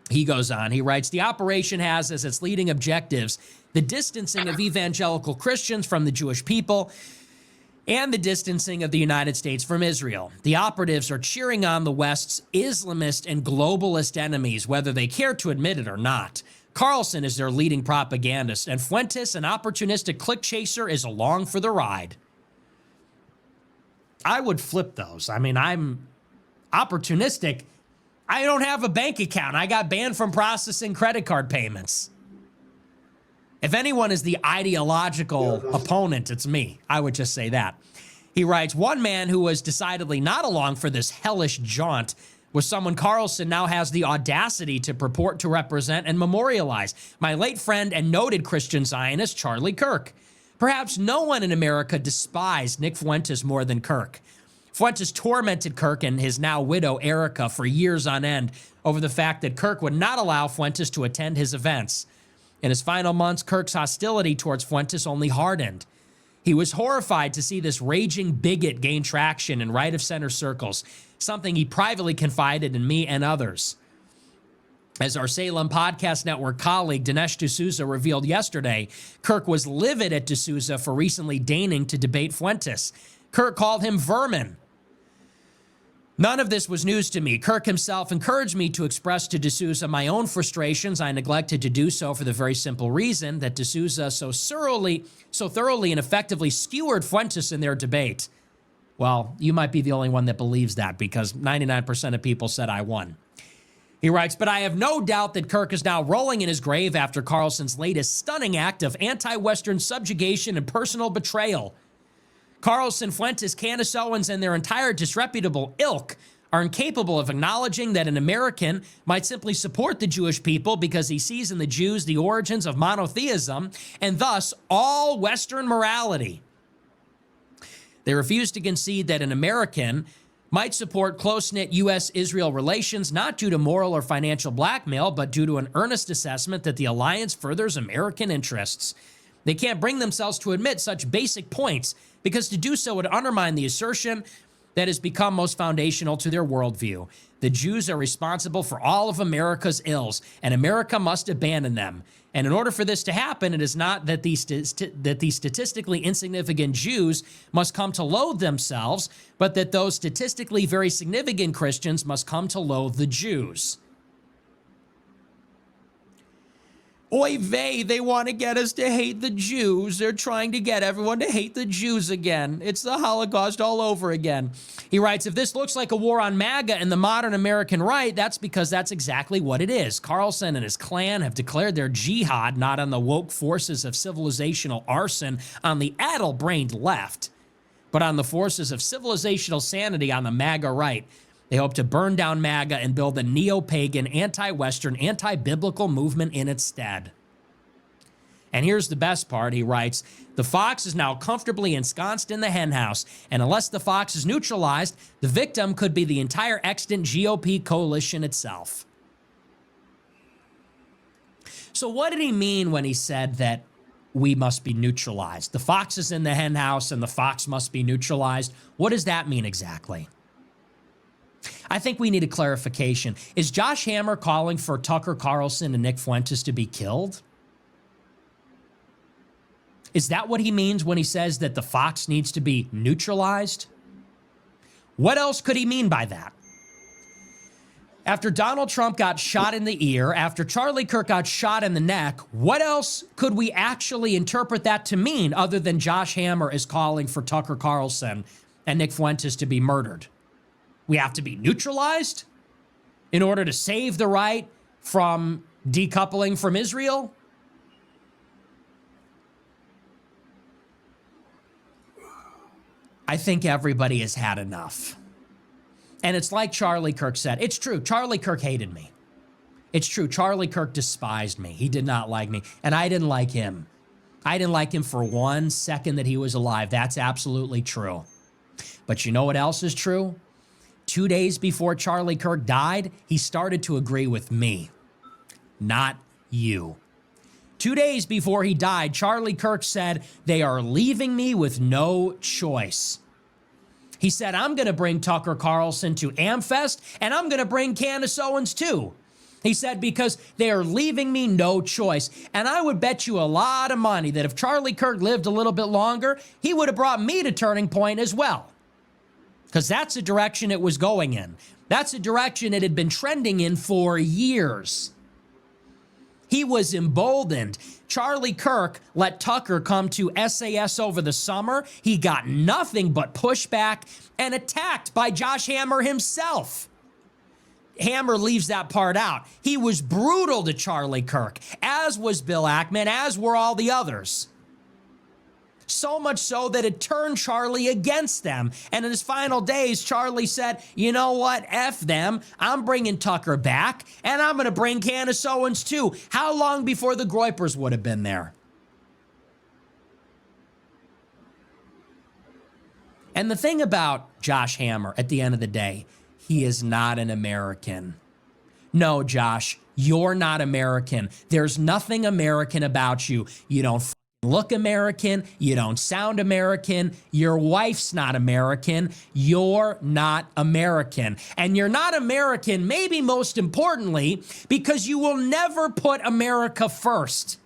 He goes on, he writes, the operation has as its leading objectives the distancing of evangelical Christians from the Jewish people and the distancing of the United States from Israel. The operatives are cheering on the West's Islamist and globalist enemies, whether they care to admit it or not. Carlson is their leading propagandist, and Fuentes, an opportunistic click chaser, is along for the ride. I would flip those. I mean, I'm opportunistic. I don't have a bank account. I got banned from processing credit card payments. If anyone is the ideological opponent, it's me. I would just say that. He writes, one man who was decidedly not along for this hellish jaunt was someone Carlson now has the audacity to purport to represent and memorialize, my late friend and noted Christian Zionist, Charlie Kirk. Perhaps no one in America despised Nick Fuentes more than Kirk. Fuentes tormented Kirk and his now widow, Erica, for years on end over the fact that Kirk would not allow Fuentes to attend his events. In his final months, Kirk's hostility towards Fuentes only hardened. He was horrified to see this raging bigot gain traction in right-of-center circles, something he privately confided in me and others. As our Salem Podcast Network colleague Dinesh D'Souza revealed yesterday, Kirk was livid at D'Souza for recently deigning to debate Fuentes. Kirk called him vermin. None of this was news to me. Kirk himself encouraged me to express to D'Souza my own frustrations. I neglected to do so for the very simple reason that D'Souza so thoroughly and effectively skewered Fuentes in their debate. Well, you might be the only one that believes that because 99% of people said I won. He writes, but I have no doubt that Kirk is now rolling in his grave after Carlson's latest stunning act of anti-Western subjugation and personal betrayal. Carlson, Fuentes, Candace, Owens, and their entire disreputable ilk are incapable of acknowledging that an American might simply support the Jewish people because he sees in the Jews the origins of monotheism and thus all Western morality. They refuse to concede that an American might support close-knit U.S.-Israel relations not due to moral or financial blackmail, but due to an earnest assessment that the alliance furthers American interests. They can't bring themselves to admit such basic points because to do so would undermine the assertion that has become most foundational to their worldview. The Jews are responsible for all of America's ills, and America must abandon them. And in order for this to happen, it is not that these statistically insignificant Jews must come to loathe themselves, but that those statistically very significant Christians must come to loathe the Jews. Oy vey, they want to get us to hate the Jews. They're trying to get everyone to hate the Jews again. It's the Holocaust all over again. He writes, if this looks like a war on MAGA and the modern American right, that's because that's exactly what it is. Carlson and his clan have declared their jihad not on the woke forces of civilizational arson on the addle-brained left, but on the forces of civilizational sanity on the MAGA right. They hope to burn down MAGA and build a neo-pagan, anti-Western, anti-biblical movement in its stead. And here's the best part, he writes, the fox is now comfortably ensconced in the henhouse, and unless the fox is neutralized, the victim could be the entire extant GOP coalition itself. So what did he mean when he said that we must be neutralized? The fox is in the henhouse and the fox must be neutralized. What does that mean exactly? I think we need a clarification. Is Josh Hammer calling for Tucker Carlson and Nick Fuentes to be killed? Is that what he means when he says that the fox needs to be neutralized? What else could he mean by that? After Donald Trump got shot in the ear, after Charlie Kirk got shot in the neck, what else could we actually interpret that to mean other than Josh Hammer is calling for Tucker Carlson and Nick Fuentes to be murdered? We have to be neutralized in order to save the right from decoupling from Israel? I think everybody has had enough. And it's like Charlie Kirk said. It's true. Charlie Kirk hated me. It's true. Charlie Kirk despised me. He did not like me, and I didn't like him. I didn't like him for 1 second that he was alive. That's absolutely true. But you know what else is true? 2 days before Charlie Kirk died, he started to agree with me, not you. 2 days before he died, Charlie Kirk said, they are leaving me with no choice. He said, I'm going to bring Tucker Carlson to AmFest, and I'm going to bring Candace Owens too. He said, because they are leaving me no choice. And I would bet you a lot of money that if Charlie Kirk lived a little bit longer, he would have brought me to Turning Point as well. Because that's the direction it was going in. That's the direction it had been trending in for years. He was emboldened. Charlie Kirk let Tucker come to SAS over the summer. He got nothing but pushback and attacked by Josh Hammer himself. Hammer leaves that part out. He was brutal to Charlie Kirk, as was Bill Ackman, as were all the others. So much so that it turned Charlie against them. And in his final days, Charlie said, you know what, F them. I'm bringing Tucker back, and I'm going to bring Candace Owens too. How long before the Groypers would have been there? And the thing about Josh Hammer, at the end of the day, he is not an American. No, Josh, you're not American. There's nothing American about you. You don't look American. You don't sound American. Your wife's not American. You're not American. And you're not American, maybe most importantly, because you will never put America first.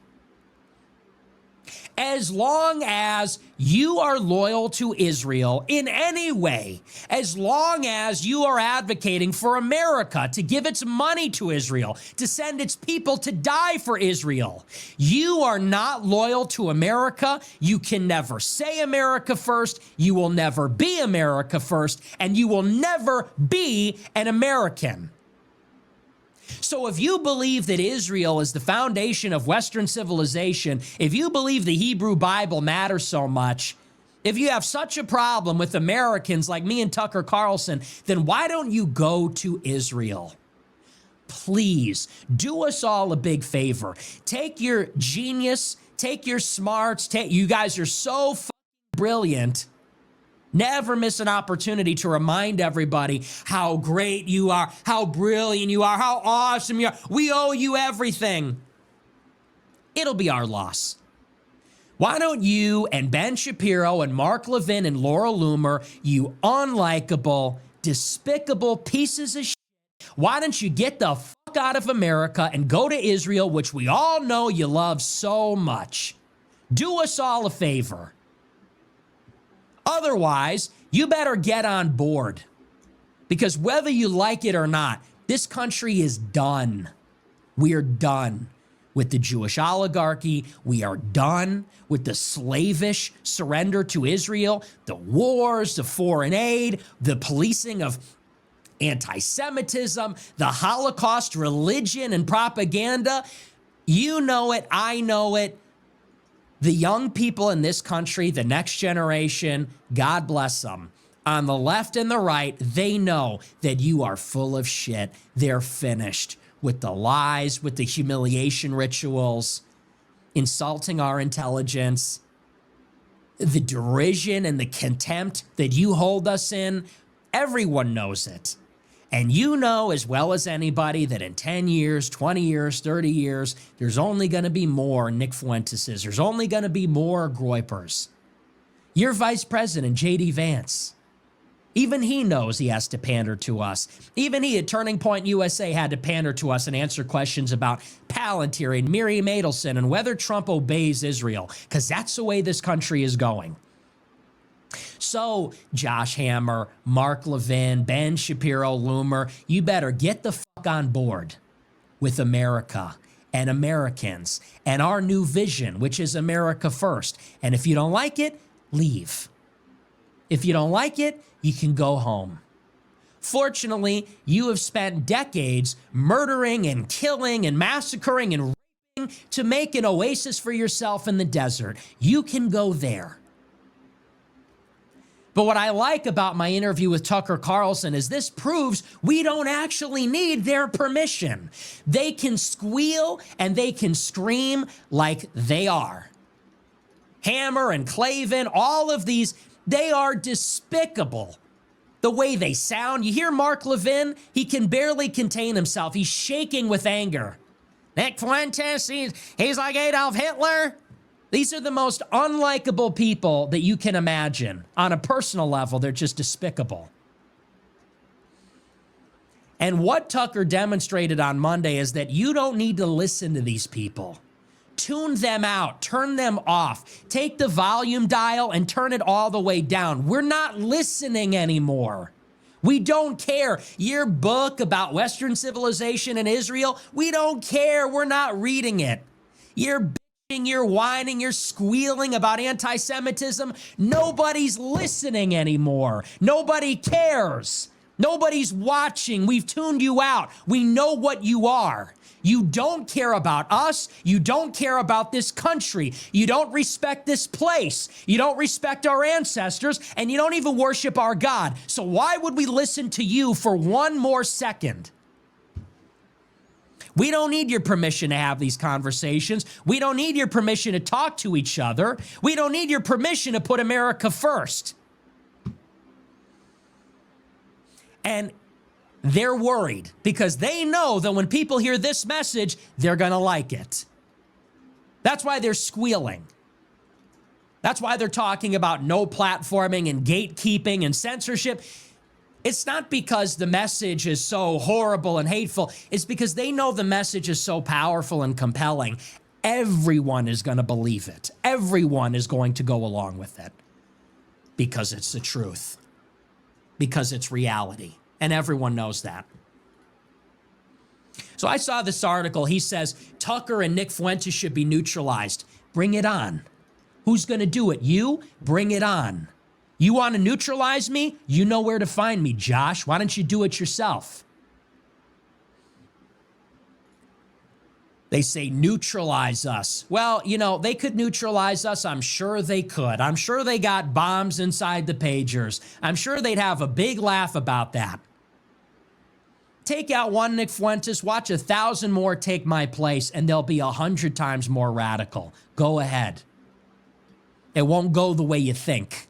As long as you are loyal to Israel in any way, as long as you are advocating for America to give its money to Israel, to send its people to die for Israel, you are not loyal to America. You can never say America first. You will never be America first, and you will never be an American. So if you believe that Israel is the foundation of Western civilization, if you believe the Hebrew Bible matters so much, if you have such a problem with Americans like me and Tucker Carlson, then why don't you go to Israel? Please do us all a big favor. Take your genius, take your smarts, you guys are so fucking brilliant. Never miss an opportunity to remind everybody how great you are, how brilliant you are, how awesome you are. We owe you everything. It'll be our loss. Why don't you and Ben Shapiro and Mark Levin and Laura Loomer, you unlikable, despicable pieces of shit, why don't you get the fuck out of America and go to Israel, which we all know you love so much? Do us all a favor. Otherwise, you better get on board, because whether you like it or not, this country is done. We are done with the Jewish oligarchy. We are done with the slavish surrender to Israel, the wars, the foreign aid, the policing of anti-Semitism, the Holocaust religion and propaganda. You know it. I know it. The young people in this country, the next generation, God bless them, on the left and the right, they know that you are full of shit. They're finished with the lies, with the humiliation rituals, insulting our intelligence, the derision and the contempt that you hold us in. Everyone knows it. And you know as well as anybody that in 10 years, 20 years, 30 years, there's only going to be more Nick Fuenteses. There's only going to be more Groypers. Your Vice President, J.D. Vance, even he knows he has to pander to us. Even he at Turning Point USA had to pander to us and answer questions about Palantir and Miriam Adelson and whether Trump obeys Israel, because that's the way this country is going. So, Josh Hammer, Mark Levin, Ben Shapiro, Loomer, you better get the fuck on board with America and Americans and our new vision, which is America first. And if you don't like it, leave. If you don't like it, you can go home. Fortunately, you have spent decades murdering and killing and massacring and raping to make an oasis for yourself in the desert. You can go there. But what I like about my interview with Tucker Carlson is this proves we don't actually need their permission. They can squeal and they can scream like they are. Hammer and Clavin, all of these, they are despicable. The way they sound. You hear Mark Levin? He can barely contain himself. He's shaking with anger. Nick Fuentes, he's like Adolf Hitler. These are the most unlikable people that you can imagine. On a personal level, they're just despicable. And what Tucker demonstrated on Monday is that you don't need to listen to these people. Tune them out, turn them off. Take the volume dial and turn it all the way down. We're not listening anymore. We don't care. Your book about Western civilization and Israel, we don't care. We're not reading it. You're bitching, you're whining, you're squealing about anti-Semitism. Nobody's listening anymore. Nobody cares. Nobody's watching. We've tuned you out. We know what you are. You don't care about us. You don't care about this country. You don't respect this place. You don't respect our ancestors, and you don't even worship our God. So why would we listen to you for one more second? We don't need your permission to have these conversations. We don't need your permission to talk to each other. We don't need your permission to put America first. And they're worried because they know that when people hear this message, they're going to like it. That's why they're squealing. That's why they're talking about no platforming and gatekeeping and censorship. It's not because the message is so horrible and hateful. It's because they know the message is so powerful and compelling. Everyone is going to believe it. Everyone is going to go along with it because it's the truth, because it's reality. And everyone knows that. So I saw this article. He says, Tucker and Nick Fuentes should be neutralized. Bring it on. Who's going to do it? You? Bring it on. You want to neutralize me? You know where to find me, Josh. Why don't you do it yourself? They say neutralize us. Well, you know, they could neutralize us. I'm sure they could. I'm sure they got bombs inside the pagers. I'm sure they'd have a big laugh about that. Take out one Nick Fuentes, watch 1,000 more take my place, and they'll be 100 times more radical. Go ahead. It won't go the way you think.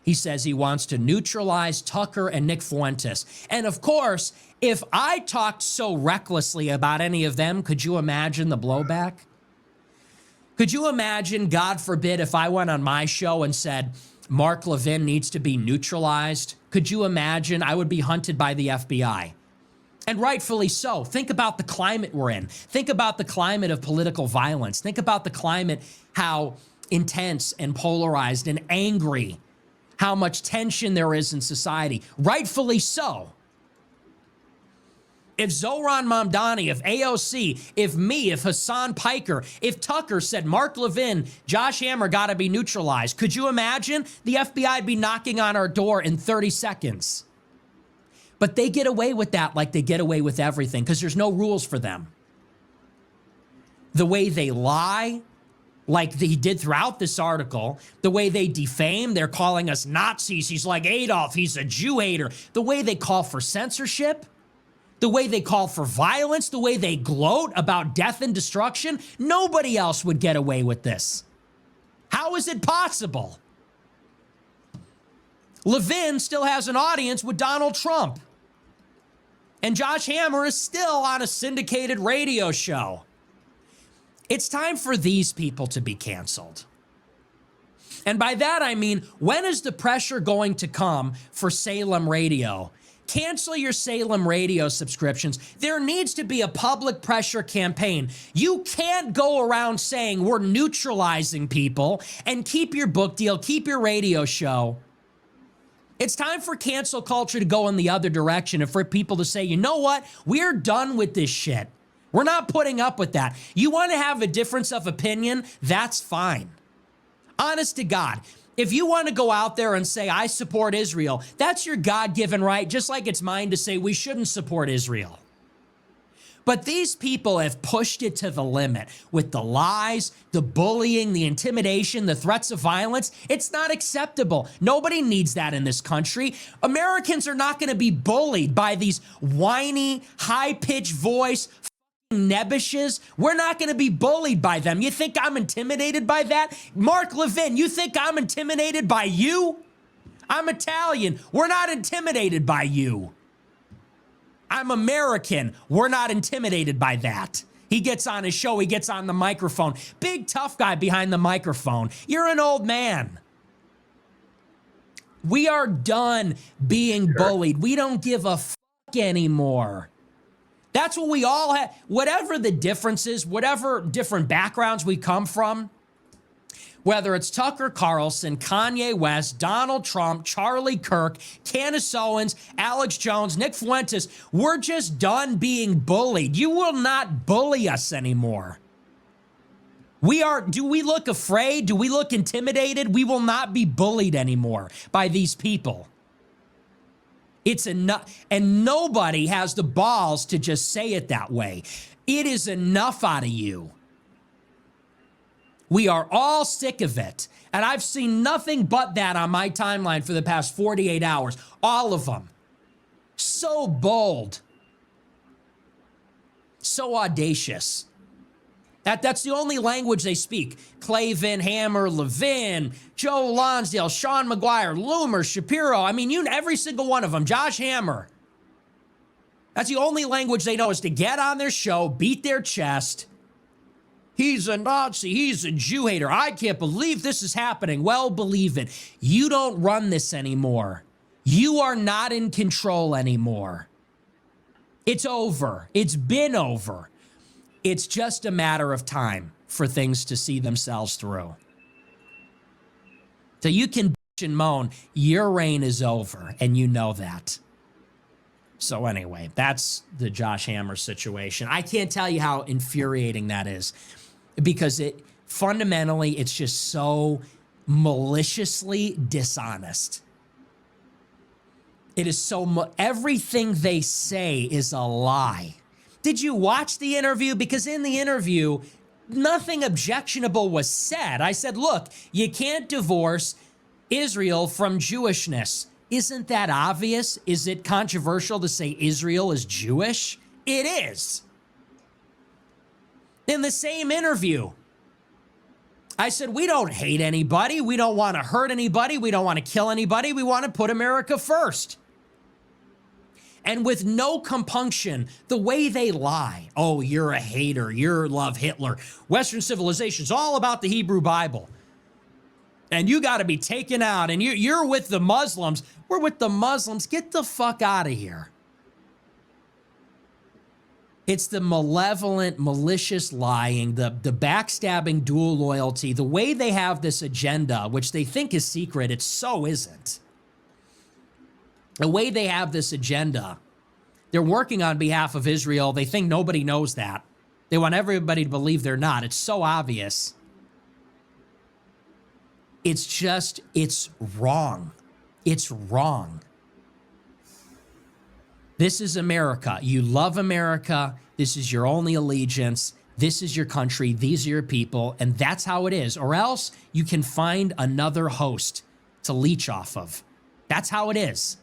He says he wants to neutralize Tucker and Nick Fuentes. And of course, if I talked so recklessly about any of them, could you imagine the blowback? Could you imagine, God forbid, if I went on my show and said, Mark Levin needs to be neutralized? Could you imagine? I would be hunted by the FBI. And rightfully so. Think about the climate we're in. Think about the climate of political violence. Think about the climate, how intense and polarized and angry, how much tension there is in society. Rightfully so. If Zohran Mamdani, if AOC, if me, if Hassan Piker, if Tucker said Mark Levin, Josh Hammer got to be neutralized, could you imagine? The FBI would be knocking on our door in 30 seconds. But they get away with that like they get away with everything because there's no rules for them. The way they lie, like he did throughout this article, the way they defame, they're calling us Nazis, he's like Adolf, he's a Jew hater. The way they call for censorship, the way they call for violence, the way they gloat about death and destruction, nobody else would get away with this. How is it possible? Levin still has an audience with Donald Trump. And Josh Hammer is still on a syndicated radio show. It's time for these people to be canceled. And by that, I mean, when is the pressure going to come for Salem Radio? Cancel your Salem radio subscriptions. There needs to be a public pressure campaign. You can't go around saying we're neutralizing people and keep your book deal, keep your radio show. It's time for cancel culture to go in the other direction and for people to say, you know what? We're done with this shit. We're not putting up with that. You want to have a difference of opinion? That's fine. Honest to God. If you want to go out there and say, I support Israel, that's your God-given right, just like it's mine to say we shouldn't support Israel. But these people have pushed it to the limit with the lies, the bullying, the intimidation, the threats of violence. It's not acceptable. Nobody needs that in this country. Americans are not going to be bullied by these whiny, high-pitched voice nebbishes. We're not going to be bullied by them. You think I'm intimidated by that? Mark Levin, you think I'm intimidated by you? I'm Italian. We're not intimidated by you. I'm American. We're not intimidated by that. He gets on his show. He gets on the microphone. Big tough guy behind the microphone. You're an old man. We are done being bullied. We don't give a fuck anymore. That's what we all have. Whatever the differences, whatever different backgrounds we come from, whether it's Tucker Carlson, Kanye West, Donald Trump, Charlie Kirk, Candace Owens, Alex Jones, Nick Fuentes, we're just done being bullied. You will not bully us anymore. Do we look afraid? Do we look intimidated? We will not be bullied anymore by these people. It's enough, and nobody has the balls to just say it that way. It is enough out of you. We are all sick of it. And I've seen nothing but that on my timeline for the past 48 hours. All of them. So bold. So audacious. That's the only language they speak. Clavin, Hammer, Levin, Joe Lonsdale, Sean McGuire, Loomer, Shapiro. I mean, every single one of them. Josh Hammer. That's the only language they know, is to get on their show, beat their chest. He's a Nazi. He's a Jew hater. I can't believe this is happening. Well, believe it. You don't run this anymore. You are not in control anymore. It's over. It's been over. It's just a matter of time for things to see themselves through. So you can bitch and moan. Your reign is over, and you know that. So anyway, that's the Josh Hammer situation. I can't tell you how infuriating that is, because fundamentally, it's just so maliciously dishonest. It is everything they say is a lie. Did you watch the interview? Because in the interview, nothing objectionable was said. I said, look, you can't divorce Israel from Jewishness. Isn't that obvious? Is it controversial to say Israel is Jewish? It is. In the same interview, I said, we don't hate anybody. We don't want to hurt anybody. We don't want to kill anybody. We want to put America first. And with no compunction, the way they lie. Oh, you're a hater. You love Hitler. Western civilization is all about the Hebrew Bible. And you got to be taken out. And you're with the Muslims. We're with the Muslims. Get the fuck out of here. It's the malevolent, malicious lying, the backstabbing, dual loyalty, the way they have this agenda, which they think is secret, it so isn't. The way they have this agenda, they're working on behalf of Israel. They think nobody knows that. They want everybody to believe they're not. It's so obvious. It's wrong. It's wrong. This is America. You love America. This is your only allegiance. This is your country. These are your people. And that's how it is. Or else you can find another host to leech off of. That's how it is.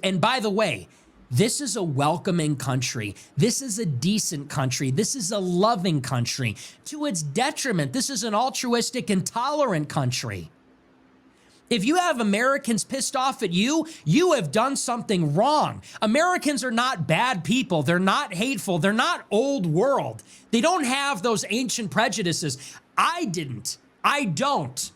And by the way, this is a welcoming country. This is a decent country. This is a loving country. To its detriment, this is an altruistic and tolerant country. If you have Americans pissed off at you, you have done something wrong. Americans are not bad people. They're not hateful. They're not old world. They don't have those ancient prejudices. I didn't. I don't.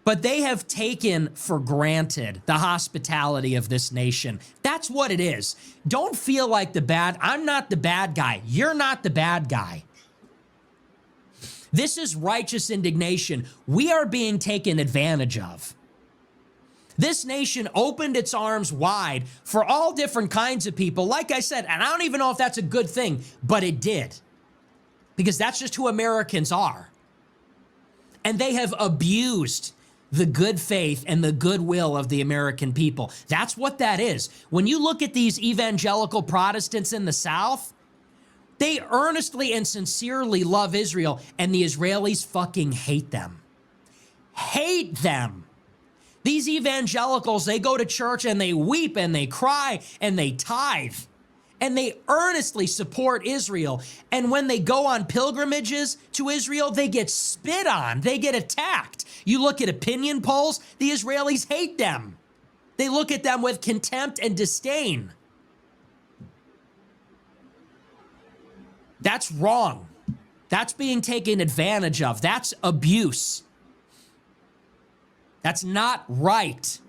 But they have taken for granted the hospitality of this nation. That's what it is. Don't feel like I'm not the bad guy. You're not the bad guy. This is righteous indignation. We are being taken advantage of. This nation opened its arms wide for all different kinds of people. Like I said, and I don't even know if that's a good thing, but it did. Because that's just who Americans are. And they have abused the good faith and the goodwill of the American people. That's what that is. When you look at these evangelical Protestants in the South, they earnestly and sincerely love Israel, and the Israelis fucking hate them. Hate them. These evangelicals, they go to church and they weep and they cry and they tithe. And they earnestly support Israel. And when they go on pilgrimages to Israel, they get spit on. They get attacked. You look at opinion polls, the Israelis hate them. They look at them with contempt and disdain. That's wrong. That's being taken advantage of. That's abuse. That's not right.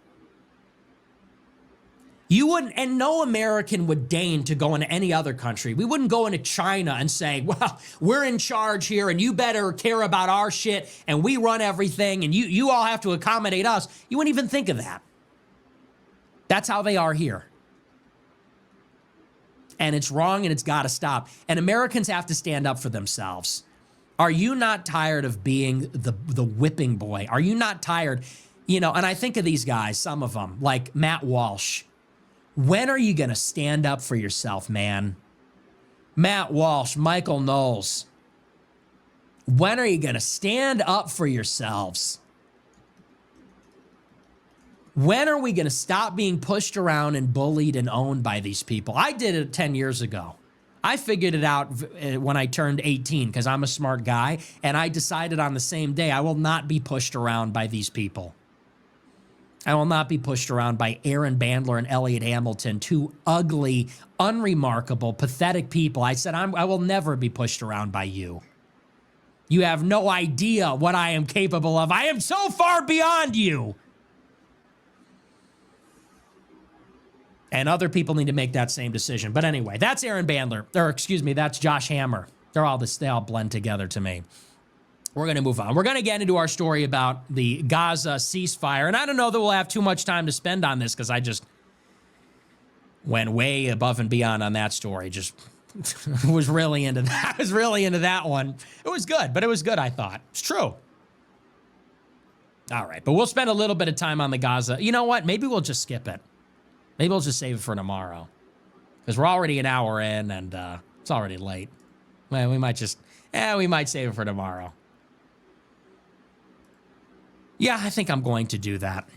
You wouldn't, and no American would deign to go into any other country. We wouldn't go into China and say, well, we're in charge here and you better care about our shit and we run everything and you all have to accommodate us. You wouldn't even think of that. That's how they are here. And it's wrong and it's got to stop. And Americans have to stand up for themselves. Are you not tired of being the whipping boy? Are you not tired? You know, and I think of these guys, some of them, like Matt Walsh. When are you going to stand up for yourself, man? Matt Walsh, Michael Knowles. When are you going to stand up for yourselves? When are we going to stop being pushed around and bullied and owned by these people? I did it 10 years ago. I figured it out when I turned 18 because I'm a smart guy, and I decided on the same day I will not be pushed around by these people. I will not be pushed around by Aaron Bandler and Elliot Hamilton, two ugly, unremarkable, pathetic people. I said, I will never be pushed around by you. You have no idea what I am capable of. I am so far beyond you. And other people need to make that same decision. But anyway, that's Aaron Bandler. Or excuse me, that's Josh Hammer. They all blend together to me. We're going to move on. We're going to get into our story about the Gaza ceasefire. And I don't know that we'll have too much time to spend on this because I just went way above and beyond on that story. Just was really into that. I was really into that one. It was good, but it was good, I thought. It's true. All right, but we'll spend a little bit of time on the Gaza. You know what? Maybe we'll just skip it. Maybe we'll just save it for tomorrow because we're already an hour in and it's already late. Well, we might save it for tomorrow. Yeah, I think I'm going to do that.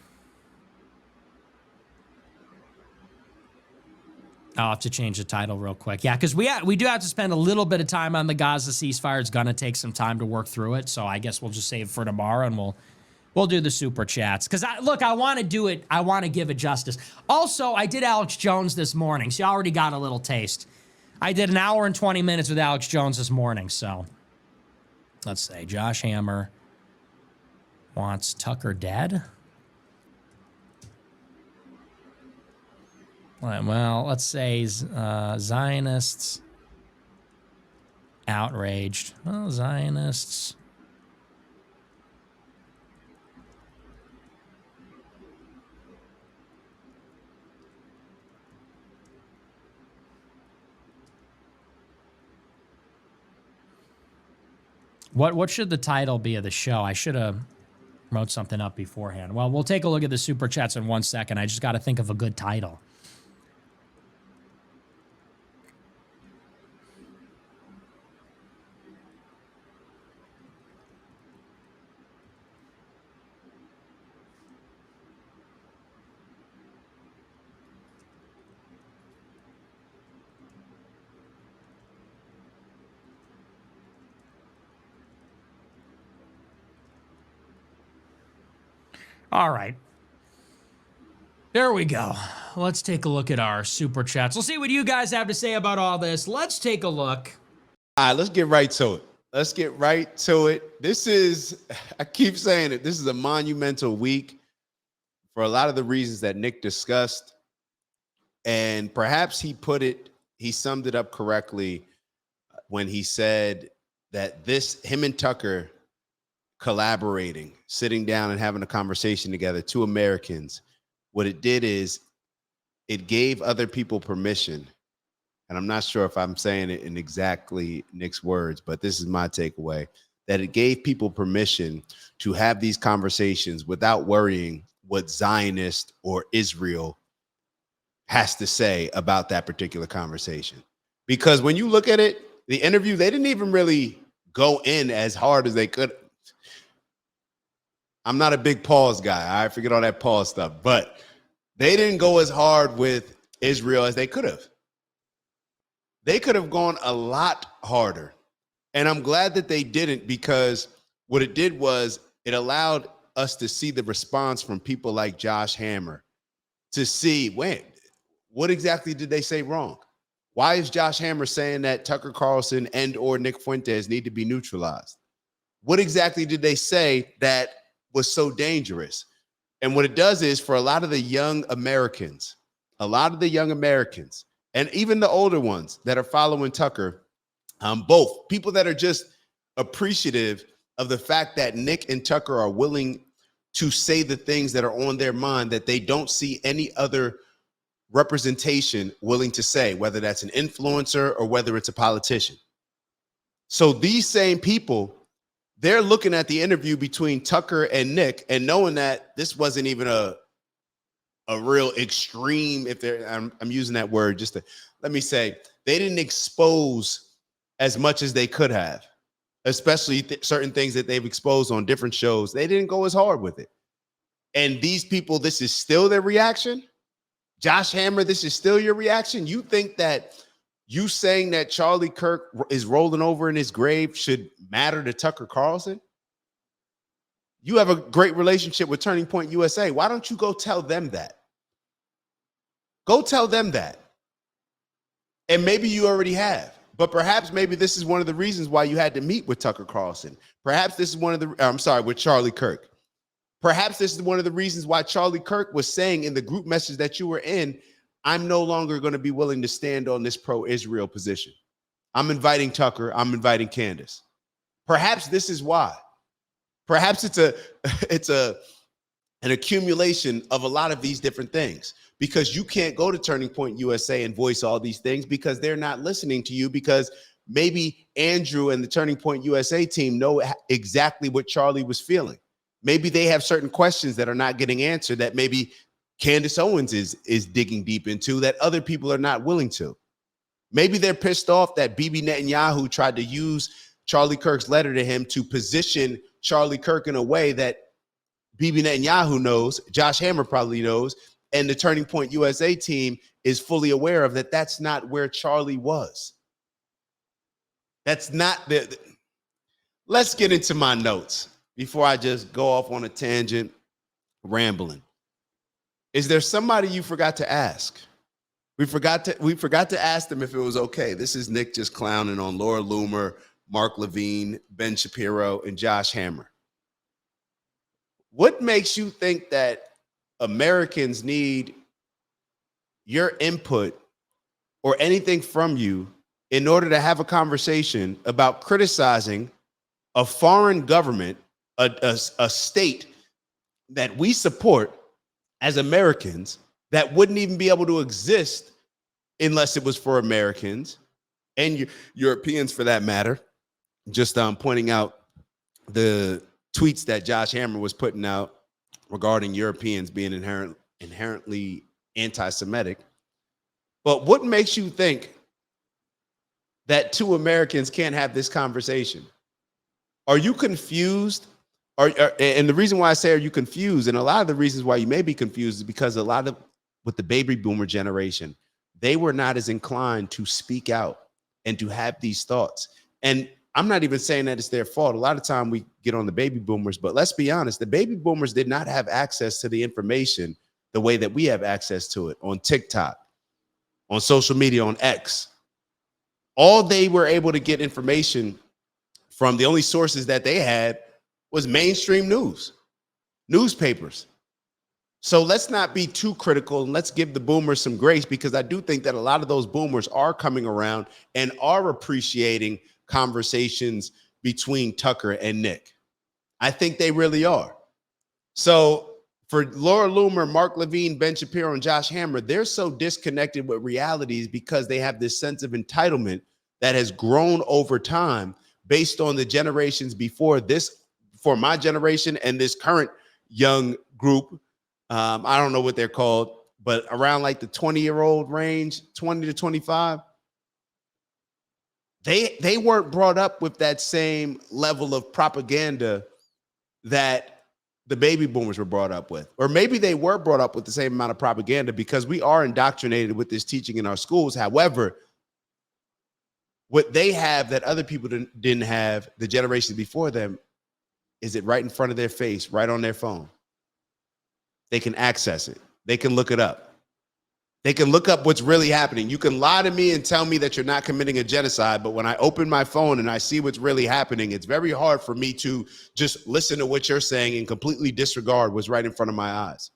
I'll have to change the title real quick. Yeah, because we do have to spend a little bit of time on the Gaza ceasefire. It's going to take some time to work through it. So I guess we'll just save it for tomorrow and we'll do the super chats. Because, I want to do it. I want to give it justice. Also, I did Alex Jones this morning. So you already got a little taste. I did an hour and 20 minutes with Alex Jones this morning. So let's say Josh Hammer wants Tucker dead. Well, let's say Zionists outraged. Well, Zionists. What should the title be of the show? I should have wrote something up beforehand. Well, we'll take a look at the super chats in 1 second. I just got to think of a good title. All right. There we go. Let's take a look at our super chats. We'll see what you guys have to say about all this. Let's take a look. All right, let's get right to it. This is, I keep saying it, this is a monumental week for a lot of the reasons that Nick discussed. And perhaps he summed it up correctly when he said that him and Tucker collaborating, sitting down and having a conversation together, two Americans, what it did is it gave other people permission. And I'm not sure if I'm saying it in exactly Nick's words, but this is my takeaway, that it gave people permission to have these conversations without worrying what Zionist or Israel has to say about that particular conversation. Because when you look at it, the interview, they didn't even really go in as hard as they could. I'm not a big pause guy. I forget all that pause stuff, but they didn't go as hard with Israel as they could have. They could have gone a lot harder. And I'm glad that they didn't, because what it did was it allowed us to see the response from people like Josh Hammer to see, wait, what exactly did they say wrong? Why is Josh Hammer saying that Tucker Carlson and or Nick Fuentes need to be neutralized? What exactly did they say that was so dangerous? And what it does is, for a lot of the young Americans, and even the older ones that are following Tucker, both people that are just appreciative of the fact that Nick and Tucker are willing to say the things that are on their mind that they don't see any other representation willing to say, whether that's an influencer or whether it's a politician. So these same people, they're looking at the interview between Tucker and Nick and knowing that this wasn't even a real extreme, if they're, I'm using that word just to, let me say, they didn't expose as much as they could have, especially certain things that they've exposed on different shows. They didn't go as hard with it. And these people, this is still their reaction. Josh Hammer, this is still your reaction. You think that you saying that Charlie Kirk is rolling over in his grave should matter to Tucker Carlson? You have a great relationship with Turning Point USA. Why don't you go tell them that? Go tell them that. And maybe you already have, but perhaps maybe this is one of the reasons why you had to meet with Tucker Carlson. Perhaps this is with Charlie Kirk. Perhaps this is one of the reasons why Charlie Kirk was saying in the group message that you were in, I'm no longer going to be willing to stand on this pro-Israel position. I'm inviting Tucker. I'm inviting Candace. Perhaps this is why. Perhaps it's an accumulation of a lot of these different things, because you can't go to Turning Point USA and voice all these things because they're not listening to you, because maybe Andrew and the Turning Point USA team know exactly what Charlie was feeling. Maybe they have certain questions that are not getting answered that maybe Candace Owens is digging deep into that other people are not willing to. Maybe they're pissed off that Bibi Netanyahu tried to use Charlie Kirk's letter to him to position Charlie Kirk in a way that Bibi Netanyahu knows, Josh Hammer probably knows, and the Turning Point USA team is fully aware of that. That's not where Charlie was. That's not the. Let's get into my notes before I just go off on a tangent, rambling. Is there somebody you forgot to ask? We forgot to ask them if it was okay. This is Nick just clowning on Laura Loomer, Mark Levin, Ben Shapiro, and Josh Hammer. What makes you think that Americans need your input or anything from you in order to have a conversation about criticizing a foreign government, a state that we support as Americans, that wouldn't even be able to exist unless it was for Americans and Europeans for that matter? Just pointing out the tweets that Josh Hammer was putting out regarding Europeans being inherently anti-Semitic. But what makes you think that two Americans can't have this conversation? Are you confused? And the reason why I say are you confused, and a lot of the reasons why you may be confused, is because a lot of, with the baby boomer generation, they were not as inclined to speak out and to have these thoughts. And I'm not even saying that it's their fault. A lot of time we get on the baby boomers, but let's be honest, the baby boomers did not have access to the information the way that we have access to it on TikTok, on social media, on X. All they were able to get information from, the only sources that they had was mainstream news, newspapers. So let's not be too critical, and let's give the boomers some grace, because I do think that a lot of those boomers are coming around and are appreciating conversations between Tucker and Nick. I think they really are. So for Laura Loomer, Mark Levin, Ben Shapiro, and Josh Hammer, they're so disconnected with realities because they have this sense of entitlement that has grown over time based on the generations before this, for my generation and this current young group. I don't know what they're called, but around like the 20-year-old range, 20 to 25. They weren't brought up with that same level of propaganda that the baby boomers were brought up with. Or maybe they were brought up with the same amount of propaganda, because we are indoctrinated with this teaching in our schools. However, what they have that other people didn't have, the generations before them, is it right in front of their face, right on their phone. They can access it. They can look it up. They can look up what's really happening. You can lie to me and tell me that you're not committing a genocide, but when I open my phone and I see what's really happening, it's very hard for me to just listen to what you're saying and completely disregard what's right in front of my eyes.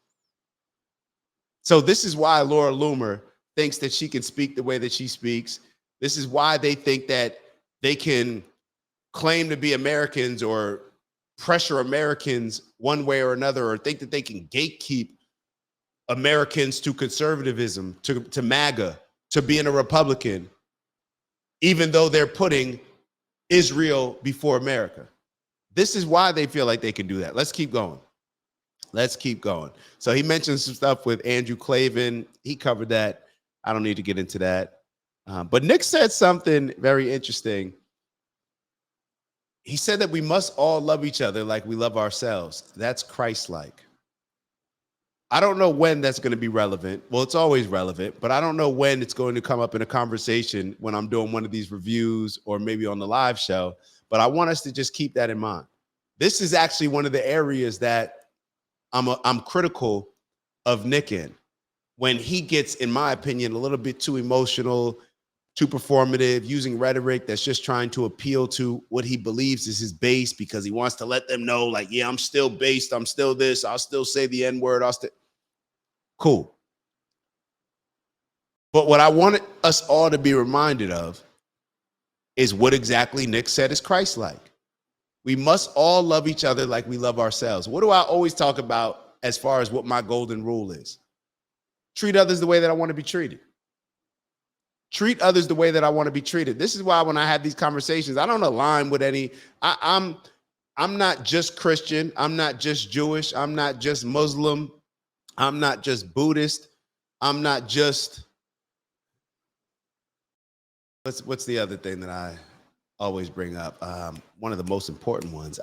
So this is why Laura Loomer thinks that she can speak the way that she speaks. This is why they think that they can claim to be Americans or pressure Americans one way or another, or think that they can gatekeep Americans to conservatism, to MAGA, to being a Republican, even though they're putting Israel before America. This is why they feel like they can do that. Let's keep going. Let's keep going. So he mentioned some stuff with Andrew Klavan. He covered that. I don't need to get into that. But Nick said something very interesting. He said that we must all love each other like we love ourselves. That's Christ-like. I don't know when that's going to be relevant. Well, it's always relevant, but I don't know when it's going to come up in a conversation when I'm doing one of these reviews or maybe on the live show. But I want us to just keep that in mind. This is actually one of the areas that I'm critical of Nick in, when he gets, in my opinion, a little bit too emotional, too performative, using rhetoric that's just trying to appeal to what he believes is his base, because he wants to let them know, like, yeah, I'm still based, I'm still this, I'll still say the N-word, cool. But what I want us all to be reminded of is what exactly Nick said is Christ-like. We must all love each other like we love ourselves. What do I always talk about as far as what my golden rule is? Treat others the way that I want to be treated. Treat others the way that I want to be treated. This is why when I have these conversations, I don't align with any. I'm not just Christian. I'm not just Jewish. I'm not just Muslim. I'm not just Buddhist. I'm not just. What's the other thing that I always bring up? One of the most important ones.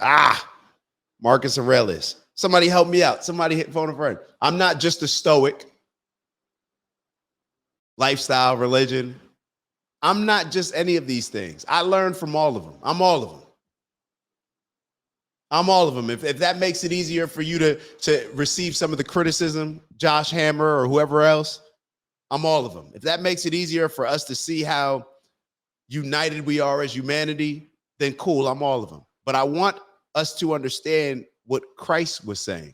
Marcus Aurelius. Somebody help me out. Somebody hit phone a friend. I'm not just a Stoic. Lifestyle, religion. I'm not just any of these things. I learned from all of them. I'm all of them. I'm all of them. If that makes it easier for you to receive some of the criticism, Josh Hammer or whoever else, I'm all of them. If that makes it easier for us to see how united we are as humanity, then cool, I'm all of them. But I want us to understand what Christ was saying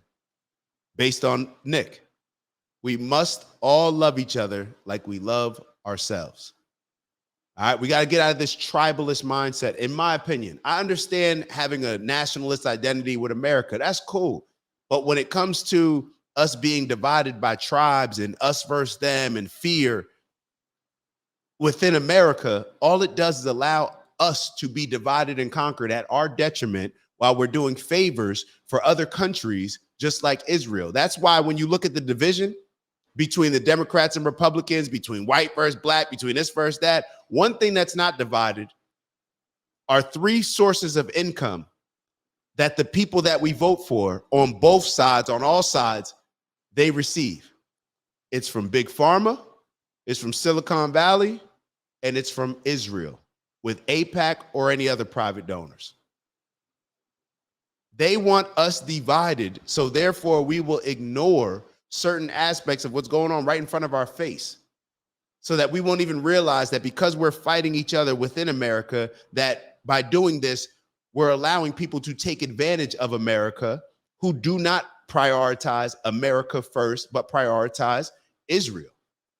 based on Nick. We must all love each other like we love ourselves. All right, we got to get out of this tribalist mindset. In my opinion, I understand having a nationalist identity with America. That's cool. But when it comes to us being divided by tribes and us versus them and fear within America, all it does is allow us to be divided and conquered at our detriment while we're doing favors for other countries, just like Israel. That's why when you look at the division between the Democrats and Republicans, between white versus black, between this versus that, one thing that's not divided are three sources of income that the people that we vote for on both sides, on all sides, they receive. It's from Big Pharma, it's from Silicon Valley, and it's from Israel with AIPAC or any other private donors. They want us divided, so therefore we will ignore certain aspects of what's going on right in front of our face, so that we won't even realize that because we're fighting each other within America, that by doing this, we're allowing people to take advantage of America who do not prioritize America first, but prioritize Israel.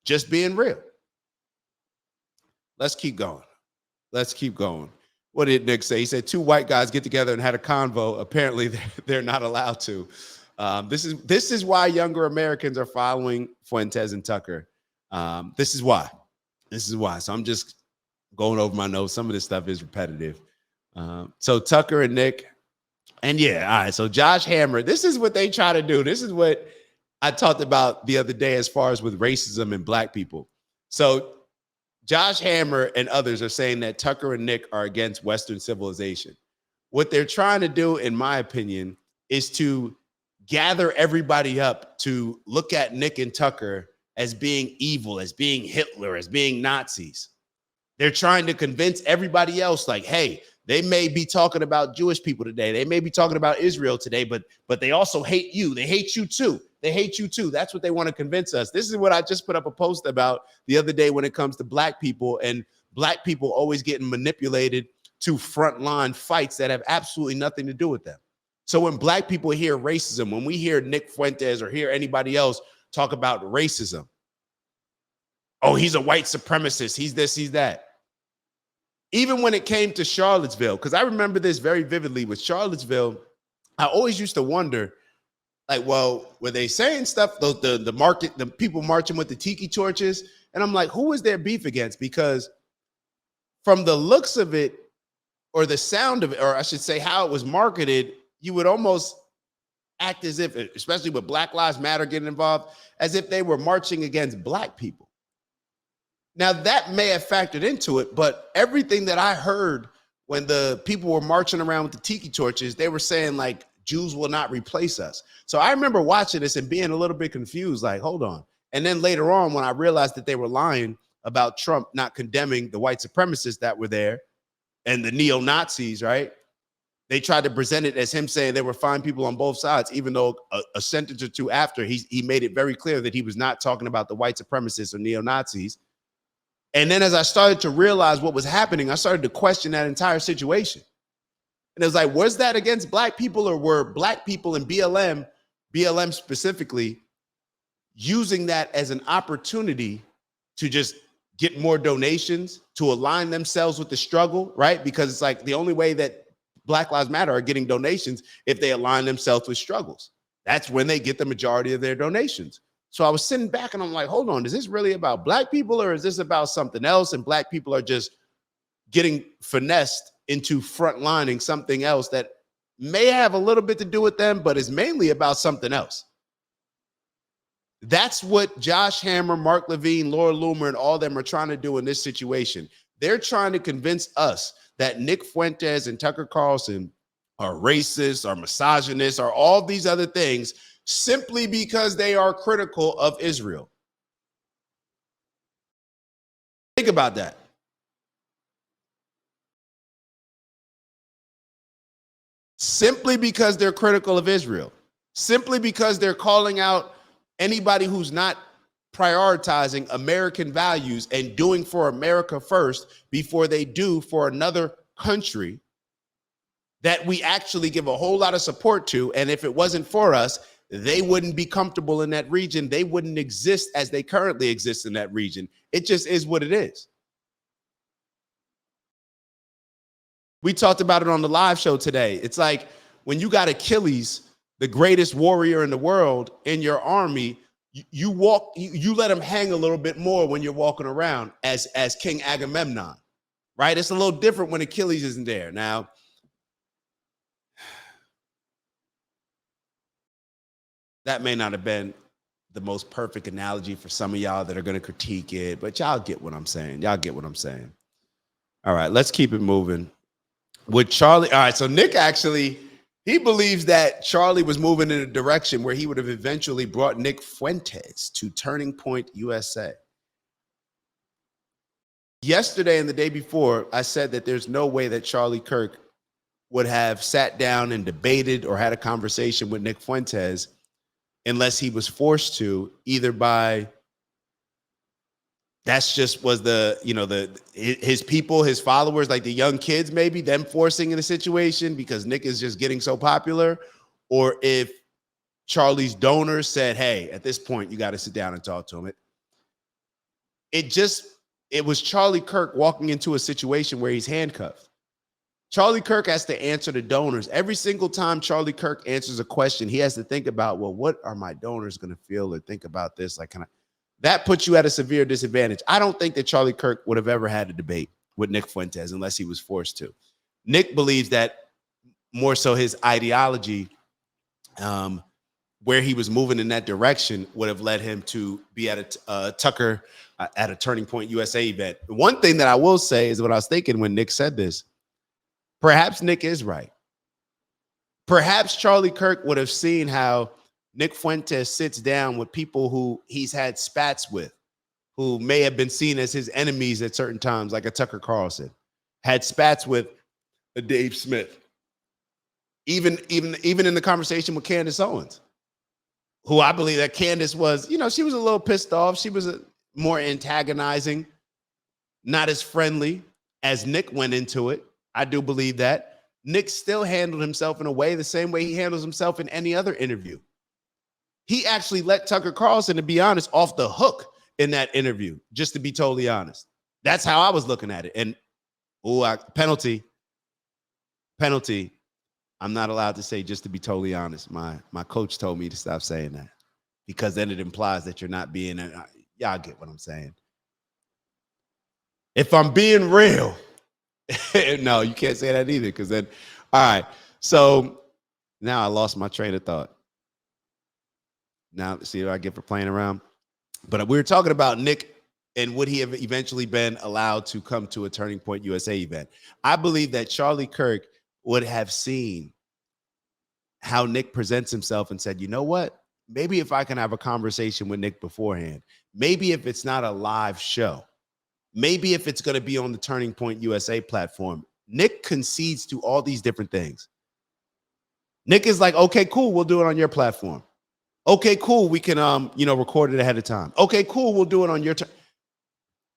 Just being real. Let's keep going. Let's keep going. What did Nick say? He said two white guys get together and had a convo. Apparently, they're not allowed to. This is why younger Americans are following Fuentes and Tucker. This is why. So I'm just going over my notes. Some of this stuff is repetitive. So Tucker and Nick, and yeah, all right. So Josh Hammer, this is what they try to do. This is what I talked about the other day as far as with racism and black people. So Josh Hammer and others are saying that Tucker and Nick are against Western civilization. What they're trying to do, in my opinion, is to gather everybody up to look at Nick and Tucker as being evil, as being Hitler, as being Nazis. They're trying to convince everybody else, like, hey, they may be talking about Jewish people today. They may be talking about Israel today, but they also hate you. They hate you too. They hate you too. That's what they want to convince us. This is what I just put up a post about the other day when it comes to black people, and black people always getting manipulated to frontline fights that have absolutely nothing to do with them. So when black people hear racism, when we hear Nick Fuentes or hear anybody else talk about racism, oh, he's a white supremacist, he's this, he's that. Even when it came to Charlottesville, because I remember this very vividly with Charlottesville, I always used to wonder, like, well, were they saying stuff, the people marching with the tiki torches? And I'm like, who is their beef against? Because from the looks of it, or the sound of it, or I should say how it was marketed, you would almost act as if, especially with Black Lives Matter getting involved, as if they were marching against black people. Now, that may have factored into it, but everything that I heard when the people were marching around with the tiki torches, they were saying, like, Jews will not replace us. So I remember watching this and being a little bit confused, like, hold on. And then later on, when I realized that they were lying about Trump not condemning the white supremacists that were there and the neo-Nazis, right? They tried to present it as him saying there were fine people on both sides, even though a sentence or two after, he made it very clear that he was not talking about the white supremacists or neo-Nazis. And then as I started to realize what was happening, I started to question that entire situation. And it was like, was that against black people, or were black people in BLM specifically, using that as an opportunity to just get more donations, to align themselves with the struggle, right? Because it's like the only way that Black Lives Matter are getting donations if they align themselves with struggles. That's when they get the majority of their donations. So I was sitting back and I'm like, hold on, is this really about black people, or is this about something else? And black people are just getting finessed into frontlining something else that may have a little bit to do with them, but is mainly about something else. That's what Josh Hammer, Mark Levin, Laura Loomer, and all of them are trying to do in this situation. They're trying to convince us that Nick Fuentes and Tucker Carlson are racist, are misogynists, are all these other things, simply because they are critical of Israel. Think about that. Simply because they're critical of Israel. Simply because they're calling out anybody who's not prioritizing American values and doing for America first before they do for another country that we actually give a whole lot of support to. And if it wasn't for us, they wouldn't be comfortable in that region. They wouldn't exist as they currently exist in that region. It just is what it is. We talked about it on the live show today. It's like when you got Achilles, the greatest warrior in the world, in your army, you let him hang a little bit more when you're walking around as King Agamemnon, right? It's a little different when Achilles isn't there. Now, that may not have been the most perfect analogy for some of y'all that are going to critique it, but y'all get what I'm saying. Y'all get what I'm saying. All right, let's keep it moving. With Charlie, all right, so Nick actually, he believes that Charlie was moving in a direction where he would have eventually brought Nick Fuentes to Turning Point USA. Yesterday and the day before, I said that there's no way that Charlie Kirk would have sat down and debated or had a conversation with Nick Fuentes unless he was forced to, either by, that's just was his people, his followers, like the young kids, maybe them forcing in a situation because Nick is just getting so popular, or if Charlie's donors said, hey, at this point, you got to sit down and talk to him. It was Charlie Kirk walking into a situation where he's handcuffed. Charlie Kirk has to answer the donors. Every single time Charlie Kirk answers a question, he has to think about, well, what are my donors going to feel or think about this? Like, that puts you at a severe disadvantage. I don't think that Charlie Kirk would have ever had a debate with Nick Fuentes unless he was forced to. Nick believes that more so his ideology, where he was moving in that direction, would have led him to be at a Tucker at a Turning Point USA event. One thing that I will say is what I was thinking when Nick said this. Perhaps Nick is right. Perhaps Charlie Kirk would have seen how Nick Fuentes sits down with people who he's had spats with, who may have been seen as his enemies at certain times, like a Tucker Carlson, had spats with a Dave Smith. Even in the conversation with Candace Owens, who I believe that Candace was, she was a little pissed off. She was more antagonizing, not as friendly as Nick went into it. I do believe that. Nick still handled himself in a way the same way he handles himself in any other interview. He actually let Tucker Carlson, to be honest, off the hook in that interview, just to be totally honest. That's how I was looking at it. And penalty. I'm not allowed to say, just to be totally honest. My coach told me to stop saying that, because then it implies that you're not being, y'all get what I'm saying. If I'm being real, no, you can't say that either, because then, all right. So now I lost my train of thought. Now, see what I get for playing around. But we were talking about Nick and would he have eventually been allowed to come to a Turning Point USA event. I believe that Charlie Kirk would have seen how Nick presents himself and said, you know what? Maybe if I can have a conversation with Nick beforehand, maybe if it's not a live show, maybe if it's going to be on the Turning Point USA platform, Nick concedes to all these different things. Nick is like, okay, cool, we'll do it on your platform. Okay, cool, we can record it ahead of time. Okay, cool, we'll do it on your turn.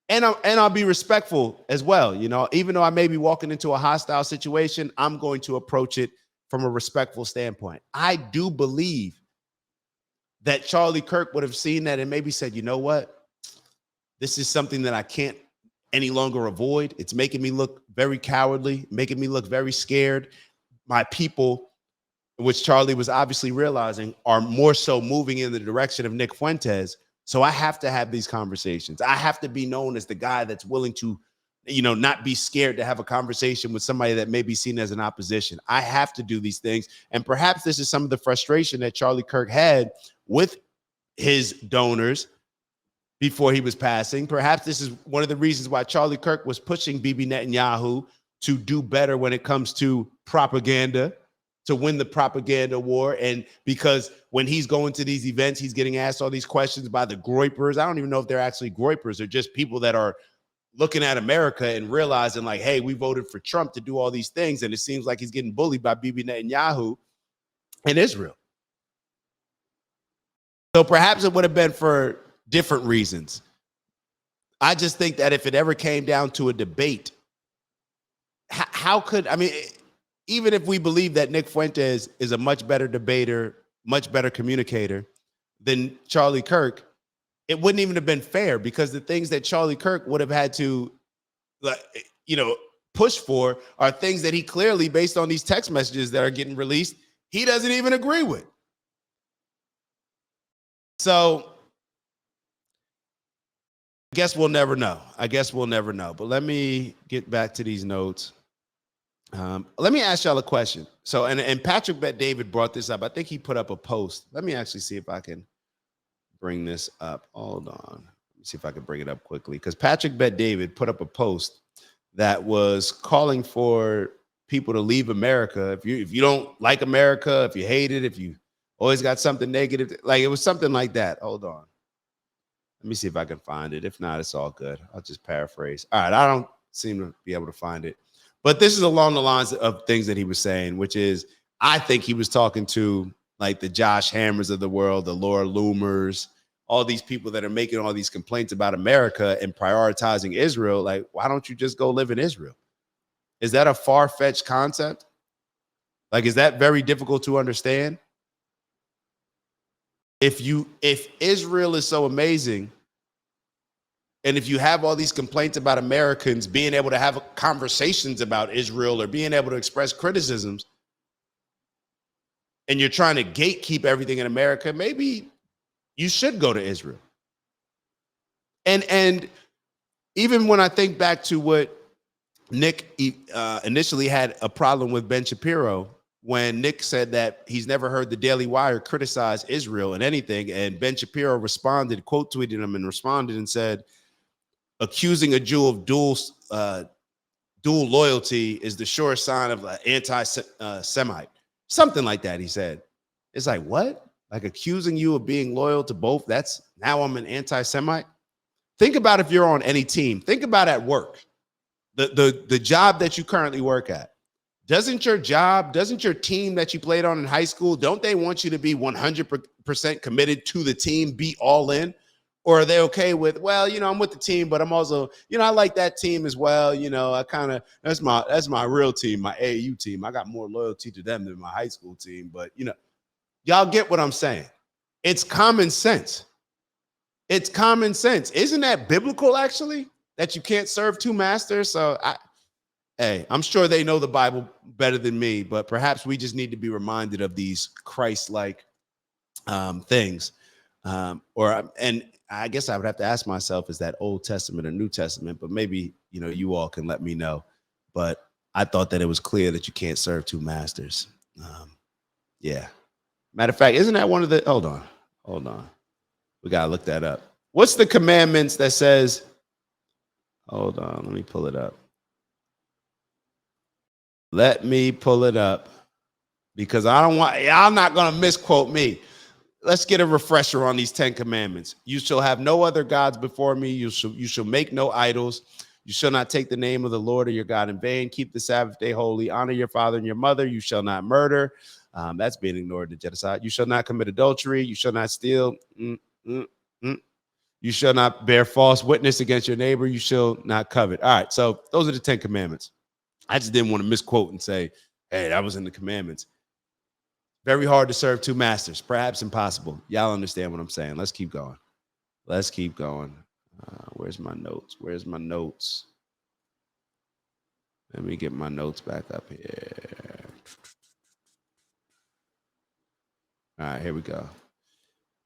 And I'll be respectful as well. Even though I may be walking into a hostile situation, I'm going to approach it from a respectful standpoint. I do believe that Charlie Kirk would have seen that and maybe said, you know what? This is something that I can't any longer avoid. It's making me look very cowardly, making me look very scared. My people, which Charlie was obviously realizing, are more so moving in the direction of Nick Fuentes. So I have to have these conversations. I have to be known as the guy that's willing to, not be scared to have a conversation with somebody that may be seen as an opposition. I have to do these things. And perhaps this is some of the frustration that Charlie Kirk had with his donors before he was passing. Perhaps this is one of the reasons why Charlie Kirk was pushing Bibi Netanyahu to do better when it comes to propaganda, to win the propaganda war. And because when he's going to these events, he's getting asked all these questions by the groypers. I don't even know if they're actually groypers. They're just people that are looking at America and realizing like, hey, we voted for Trump to do all these things. And it seems like he's getting bullied by Bibi Netanyahu in Israel. So perhaps it would have been for different reasons. I just think that if it ever came down to a debate, even if we believe that Nick Fuentes is a much better debater, much better communicator than Charlie Kirk, it wouldn't even have been fair, because the things that Charlie Kirk would have had to, push for are things that he clearly, based on these text messages that are getting released, he doesn't even agree with. So I guess we'll never know. But let me get back to these notes. Let me ask y'all a question. So, and Patrick Bet David brought this up. I think he put up a post. Let me actually see if I can bring this up. Hold on. Let me see if I can bring it up quickly. Because Patrick Bet David put up a post that was calling for people to leave America. If you don't like America, if you hate it, if you always got something negative, like it was something like that. Hold on. Let me see if I can find it. If not, it's all good. I'll just paraphrase. All right. I don't seem to be able to find it. But this is along the lines of things that he was saying, which is, I think he was talking to like the Josh Hammers of the world, the Laura Loomers, all these people that are making all these complaints about America and prioritizing Israel. Like, why don't you just go live in Israel? Is that a far-fetched concept? Like, is that very difficult to understand? If Israel is so amazing, and if you have all these complaints about Americans being able to have conversations about Israel or being able to express criticisms, and you're trying to gatekeep everything in America, maybe you should go to Israel. And even when I think back to what Nick initially had a problem with Ben Shapiro when Nick said that he's never heard the Daily Wire criticize Israel in anything. And Ben Shapiro responded, quote tweeted him and responded and said, accusing a Jew of dual loyalty is the sure sign of an anti-Semite. Something like that, he said. It's like, what? Like accusing you of being loyal to both? That's now I'm an anti-Semite? Think about if you're on any team. Think about at work. The job that you currently work at. Doesn't your team that you played on in high school, don't they want you to be 100% committed to the team, be all in? Or are they okay with, well, I'm with the team, but I'm also, I like that team as well. I kind of, that's my real team, my AAU team. I got more loyalty to them than my high school team. But, y'all get what I'm saying. It's common sense. It's common sense. Isn't that biblical, actually, that you can't serve two masters? So, I'm sure they know the Bible better than me, but perhaps we just need to be reminded of these Christ-like things. And I guess I would have to ask myself, is that Old Testament or New Testament? But maybe, you all can let me know. But I thought that it was clear that you can't serve two masters. Yeah. Matter of fact, isn't that one of the, hold on. We got to look that up. What's the commandments that says, hold on, let me pull it up. Let me pull it up because I'm not going to misquote me. Let's get a refresher on these 10 commandments. You shall have no other gods before me. You shall make no idols. You shall not take the name of the Lord or your God in vain. Keep the Sabbath day holy. Honor your father and your mother. You shall not murder. That's being ignored in the genocide. You shall not commit adultery. You shall not steal. You shall not bear false witness against your neighbor. You shall not covet. All right. So those are the 10 commandments. I just didn't want to misquote and say, hey, that was in the commandments. Very hard to serve two masters, perhaps impossible. Y'all understand what I'm saying. Let's keep going. Where's my notes? Let me get my notes back up here. All right, here we go.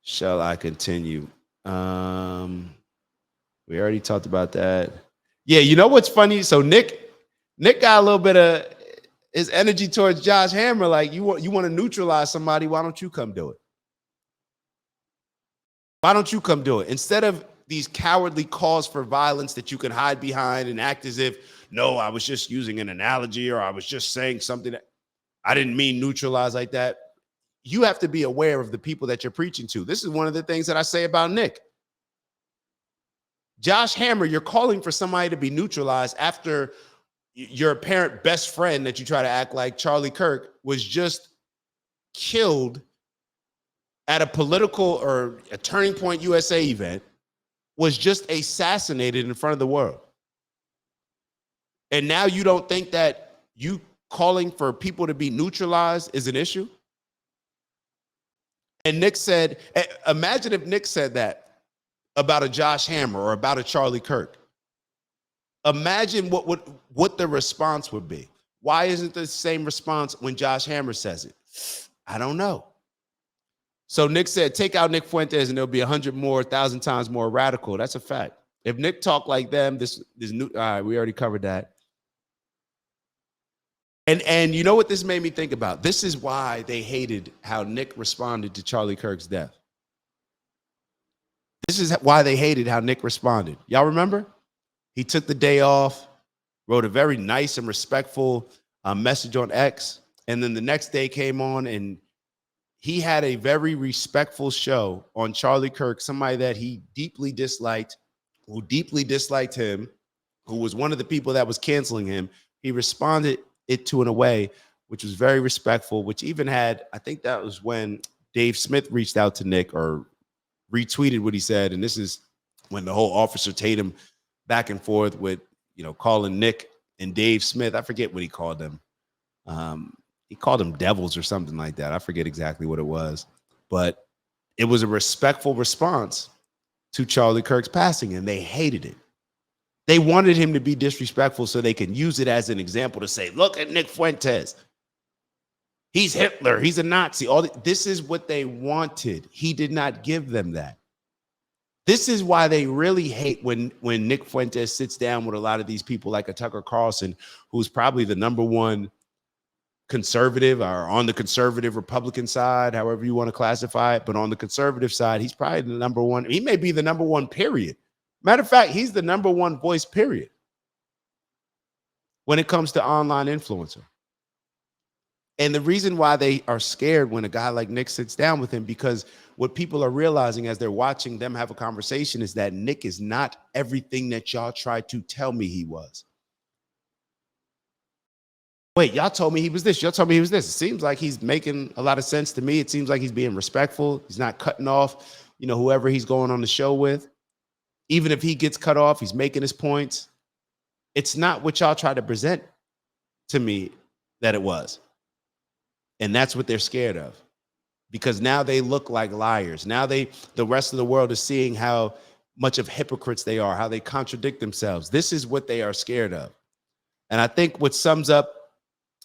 Shall I continue? We already talked about that. Yeah, you know what's funny? So Nick got a little bit of his energy towards Josh Hammer. Like, you want to neutralize somebody, why don't you come do it? Why don't you come do it? Instead of these cowardly calls for violence that you can hide behind and act as if, no, I was just using an analogy or I was just saying something that I didn't mean neutralize like that. You have to be aware of the people that you're preaching to. This is one of the things that I say about Nick. Josh Hammer, you're calling for somebody to be neutralized after your apparent best friend that you try to act like, Charlie Kirk, was just killed at a political or a Turning Point USA event, was just assassinated in front of the world. And now you don't think that you calling for people to be neutralized is an issue? And Nick said, imagine if Nick said that about a Josh Hammer or about a Charlie Kirk. Imagine what the response would be. Why isn't the same response when Josh Hammer says it? I don't know. So Nick said, take out Nick Fuentes and there'll be 1,000 times more radical. That's a fact. If Nick talked like them, this new, all right, we already covered that. And you know what this made me think about? This is why they hated how Nick responded to Charlie Kirk's death. This is why they hated how Nick responded. Y'all remember? He took the day off, wrote a very nice and respectful message on X. And then the next day came on and he had a very respectful show on Charlie Kirk, somebody that he deeply disliked, who deeply disliked him, who was one of the people that was canceling him. He responded it to in a way which was very respectful, which even had, I think that was when Dave Smith reached out to Nick or retweeted what he said. And this is when the whole Officer Tatum back and forth with, calling Nick and Dave Smith. I forget what he called them. He called them devils or something like that. I forget exactly what it was, but it was a respectful response to Charlie Kirk's passing, and they hated it. They wanted him to be disrespectful so they can use it as an example to say, look at Nick Fuentes. He's Hitler. He's a Nazi. This is what they wanted. He did not give them that. This is why they really hate when Nick Fuentes sits down with a lot of these people like a Tucker Carlson, who's probably the number one conservative or on the conservative Republican side, however you want to classify it. But on the conservative side, he's probably the number one. He may be the number one, period. Matter of fact, he's the number one voice, period, when it comes to online influencer. And the reason why they are scared when a guy like Nick sits down with him, because what people are realizing as they're watching them have a conversation is that Nick is not everything that y'all tried to tell me he was. Wait, y'all told me he was this. Y'all told me he was this. It seems like he's making a lot of sense to me. It seems like he's being respectful. He's not cutting off, whoever he's going on the show with. Even if he gets cut off, he's making his points. It's not what y'all tried to present to me that it was. And that's what they're scared of, because now they look like liars. Now the rest of the world is seeing how much of hypocrites they are, how they contradict themselves. This is what they are scared of. And I think what sums up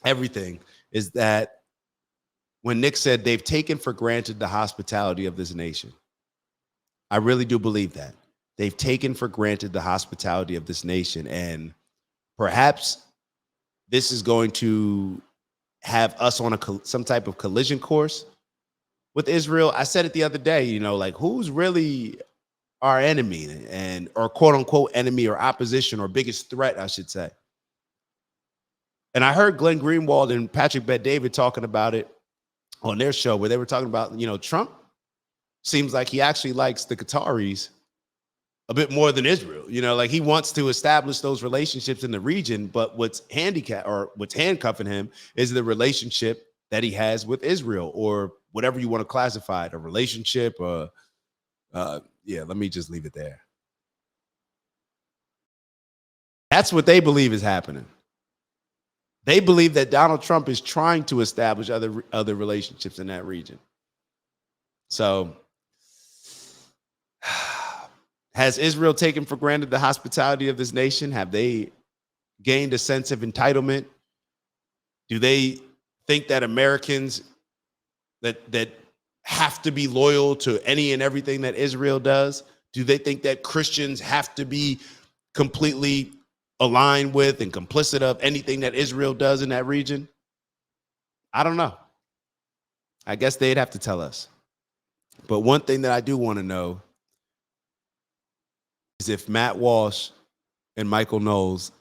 everything is that when Nick said they've taken for granted the hospitality of this nation, I really do believe that. They've taken for granted the hospitality of this nation. And perhaps this is going to have us on some type of collision course with Israel. I said it the other day, like, who's really our enemy or quote unquote enemy or opposition or biggest threat, I should say. And I heard Glenn Greenwald and Patrick Bet-David talking about it on their show, where they were talking about, Trump seems like he actually likes the Qataris a bit more than Israel. Like, he wants to establish those relationships in the region, but what's handcuffing him is the relationship that he has with Israel, or whatever you want to classify it, a relationship. Let me just leave it there. That's what they believe is happening. They believe that Donald Trump is trying to establish other relationships in that region. So, has Israel taken for granted the hospitality of this nation? Have they gained a sense of entitlement? Do they think that Americans that have to be loyal to any and everything that Israel does? Do they think that Christians have to be completely aligned with and complicit of anything that Israel does in that region? I don't know. I guess they'd have to tell us. But one thing that I do want to know is if Matt Walsh and Michael Knowles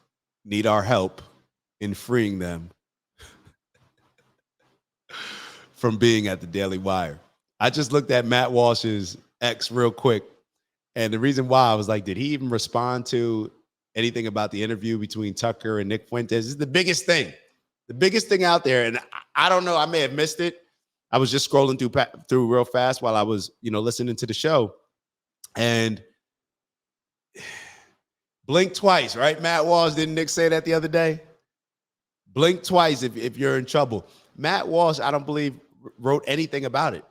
need our help in freeing them from being at the Daily Wire. I just looked at Matt Walsh's X real quick, and the reason why I was like, did he even respond to anything about the interview between Tucker and Nick Fuentes? This is the biggest thing out there, and I don't know, I may have missed it. I was just scrolling through real fast while I was, listening to the show, and blink twice, right? Matt Walsh, didn't Nick say that the other day? Blink twice if you're in trouble. Matt Walsh, I don't believe, wrote anything about it.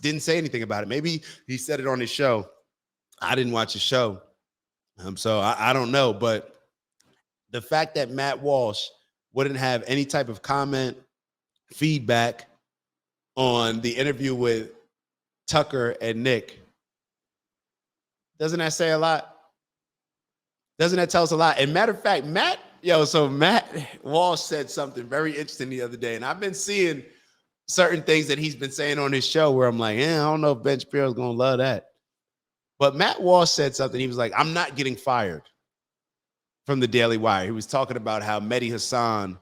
Didn't say anything about it. Maybe he said it on his show. I didn't watch his show. So I don't know. But the fact that Matt Walsh wouldn't have any type of comment, feedback on the interview with Tucker and Nick, doesn't that say a lot? Doesn't that tell us a lot? And matter of fact, Matt Walsh said something very interesting the other day, and I've been seeing certain things that he's been saying on his show where I'm like, I don't know if Ben Shapiro's going to love that. But Matt Walsh said something. He was like, I'm not getting fired from the Daily Wire. He was talking about how Mehdi Hassan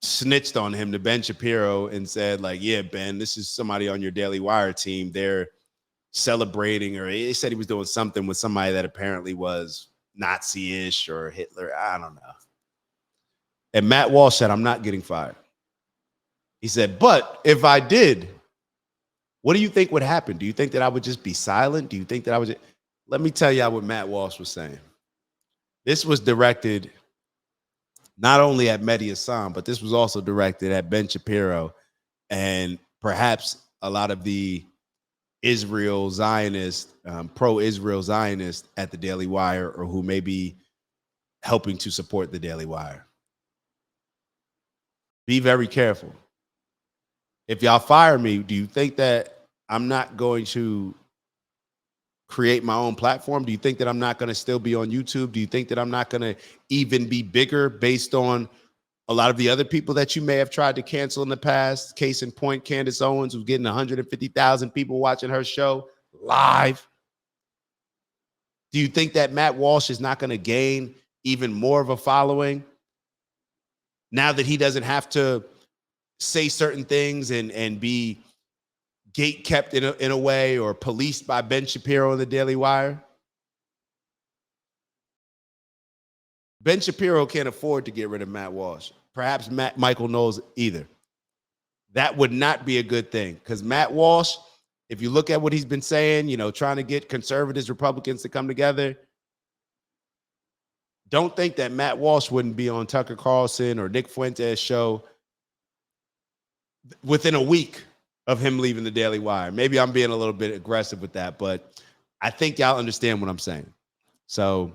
snitched on him to Ben Shapiro and said, like, yeah, Ben, this is somebody on your Daily Wire team. They're celebrating, or he said he was doing something with somebody that apparently was Nazi-ish or Hitler. I don't know. And Matt Walsh said, I'm not getting fired. He said, but if I did, what do you think would happen? Do you think that I would just be silent? Do you think that I would just... Let me tell you what Matt Walsh was saying. This was directed not only at Mehdi Hassan, but this was also directed at Ben Shapiro and perhaps a lot of the Israel Zionist, pro-Israel Zionist at the Daily Wire, or who may be helping to support the Daily Wire. Be very careful. If y'all fire me, do you think that I'm not going to create my own platform? Do you think that I'm not going to still be on YouTube? Do you think that I'm not going to even be bigger based on a lot of the other people that you may have tried to cancel in the past? Case in point, Candace Owens, who's getting 150,000 people watching her show live. Do you think that Matt Walsh is not going to gain even more of a following now that he doesn't have to say certain things and be gate kept in a way or policed by Ben Shapiro in the Daily Wire? Ben Shapiro can't afford to get rid of Matt Walsh. Perhaps Michael Knowles either. That would not be a good thing, because Matt Walsh, if you look at what he's been saying, you know, trying to get conservatives, Republicans to come together, don't think that Matt Walsh wouldn't be on Tucker Carlson or Nick Fuentes' show within a week of him leaving the Daily Wire. Maybe I'm being a little bit aggressive with that, but I think y'all understand what I'm saying. So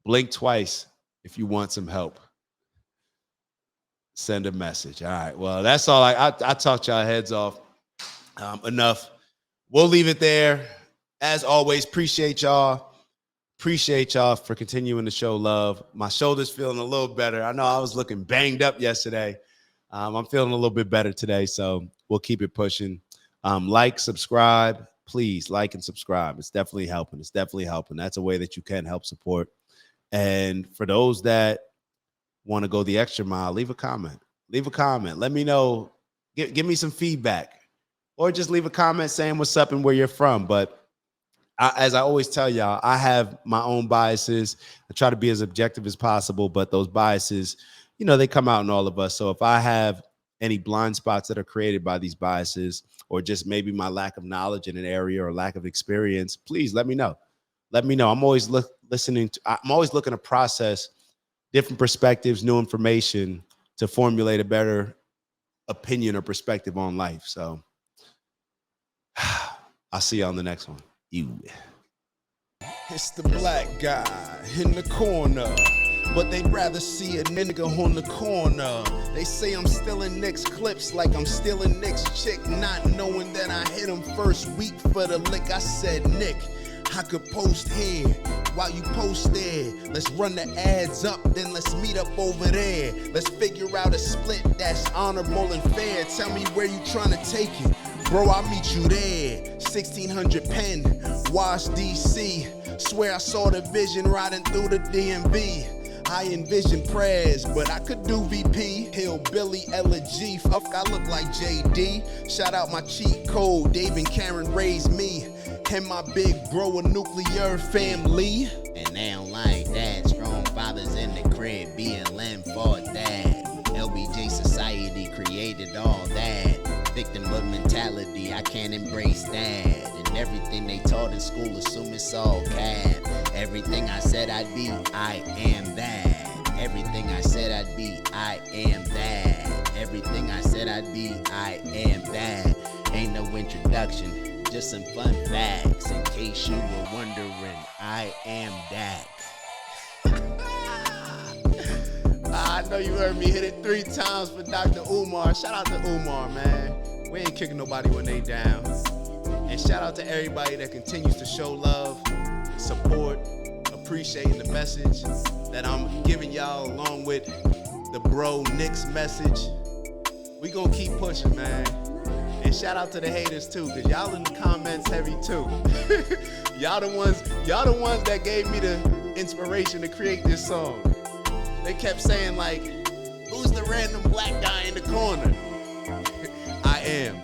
blink twice if you want some help. Send a message. All right. Well, that's all. I talked y'all heads off enough. We'll leave it there. As always, appreciate y'all. Appreciate y'all for continuing to show love. My shoulder's feeling a little better. I know I was looking banged up yesterday. I'm feeling a little bit better today, so we'll keep it pushing. Like, subscribe. Please like and subscribe. It's definitely helping. It's definitely helping. That's a way that you can help support. And for those that want to go the extra mile, leave a comment. Leave a comment. Let me know. Give me some feedback. Or just leave a comment saying what's up and where you're from. But as I always tell y'all, I have my own biases. I try to be as objective as possible, but those biases, you know, they come out in all of us. So if I have any blind spots that are created by these biases, or just maybe my lack of knowledge in an area or lack of experience, please let me know. Let me know. I'm always I'm always looking to process different perspectives, new information to formulate a better opinion or perspective on life. So I'll see you on the next one. It's the black guy in the corner, but they'd rather see a nigga on the corner. They say I'm stealing Nick's clips like I'm stealing Nick's chick, not knowing that I hit him first week for the lick. I said, Nick, I could post here while you post there. Let's run the ads up, then let's meet up over there. Let's figure out a split that's honorable and fair. Tell me where you trying to take it. Bro, I'll meet you there. 1600 Penn, Wash, DC. Swear I saw the vision riding through the DMV. I envision prayers, but I could do VP. Hillbilly, Elegy, fuck, I look like JD. Shout out my cheat code, Dave and Karen raised me. And my big bro, a nuclear family. And they don't like that. Strong fathers in the crib, BLM for that. LBJ society created all that. Victimhood mentality, I can't embrace that. And everything they taught in school, assume it's all cap. Everything I said I'd be, I am that. Everything I said I'd be, I am that. Everything I said I'd be, I am that. Ain't no introduction, just some fun facts. In case you were wondering, I am that. I know you heard me hit it 3 times for Dr. Umar. Shout out to Umar, man. We ain't kicking nobody when they down. And shout out to everybody that continues to show love, support, appreciating the message that I'm giving y'all, along with the bro Nick's message. We gonna keep pushing, man. And shout out to the haters too, cause y'all in the comments heavy too. y'all the ones that gave me the inspiration to create this song. They kept saying like, who's the random black guy in the corner? I am.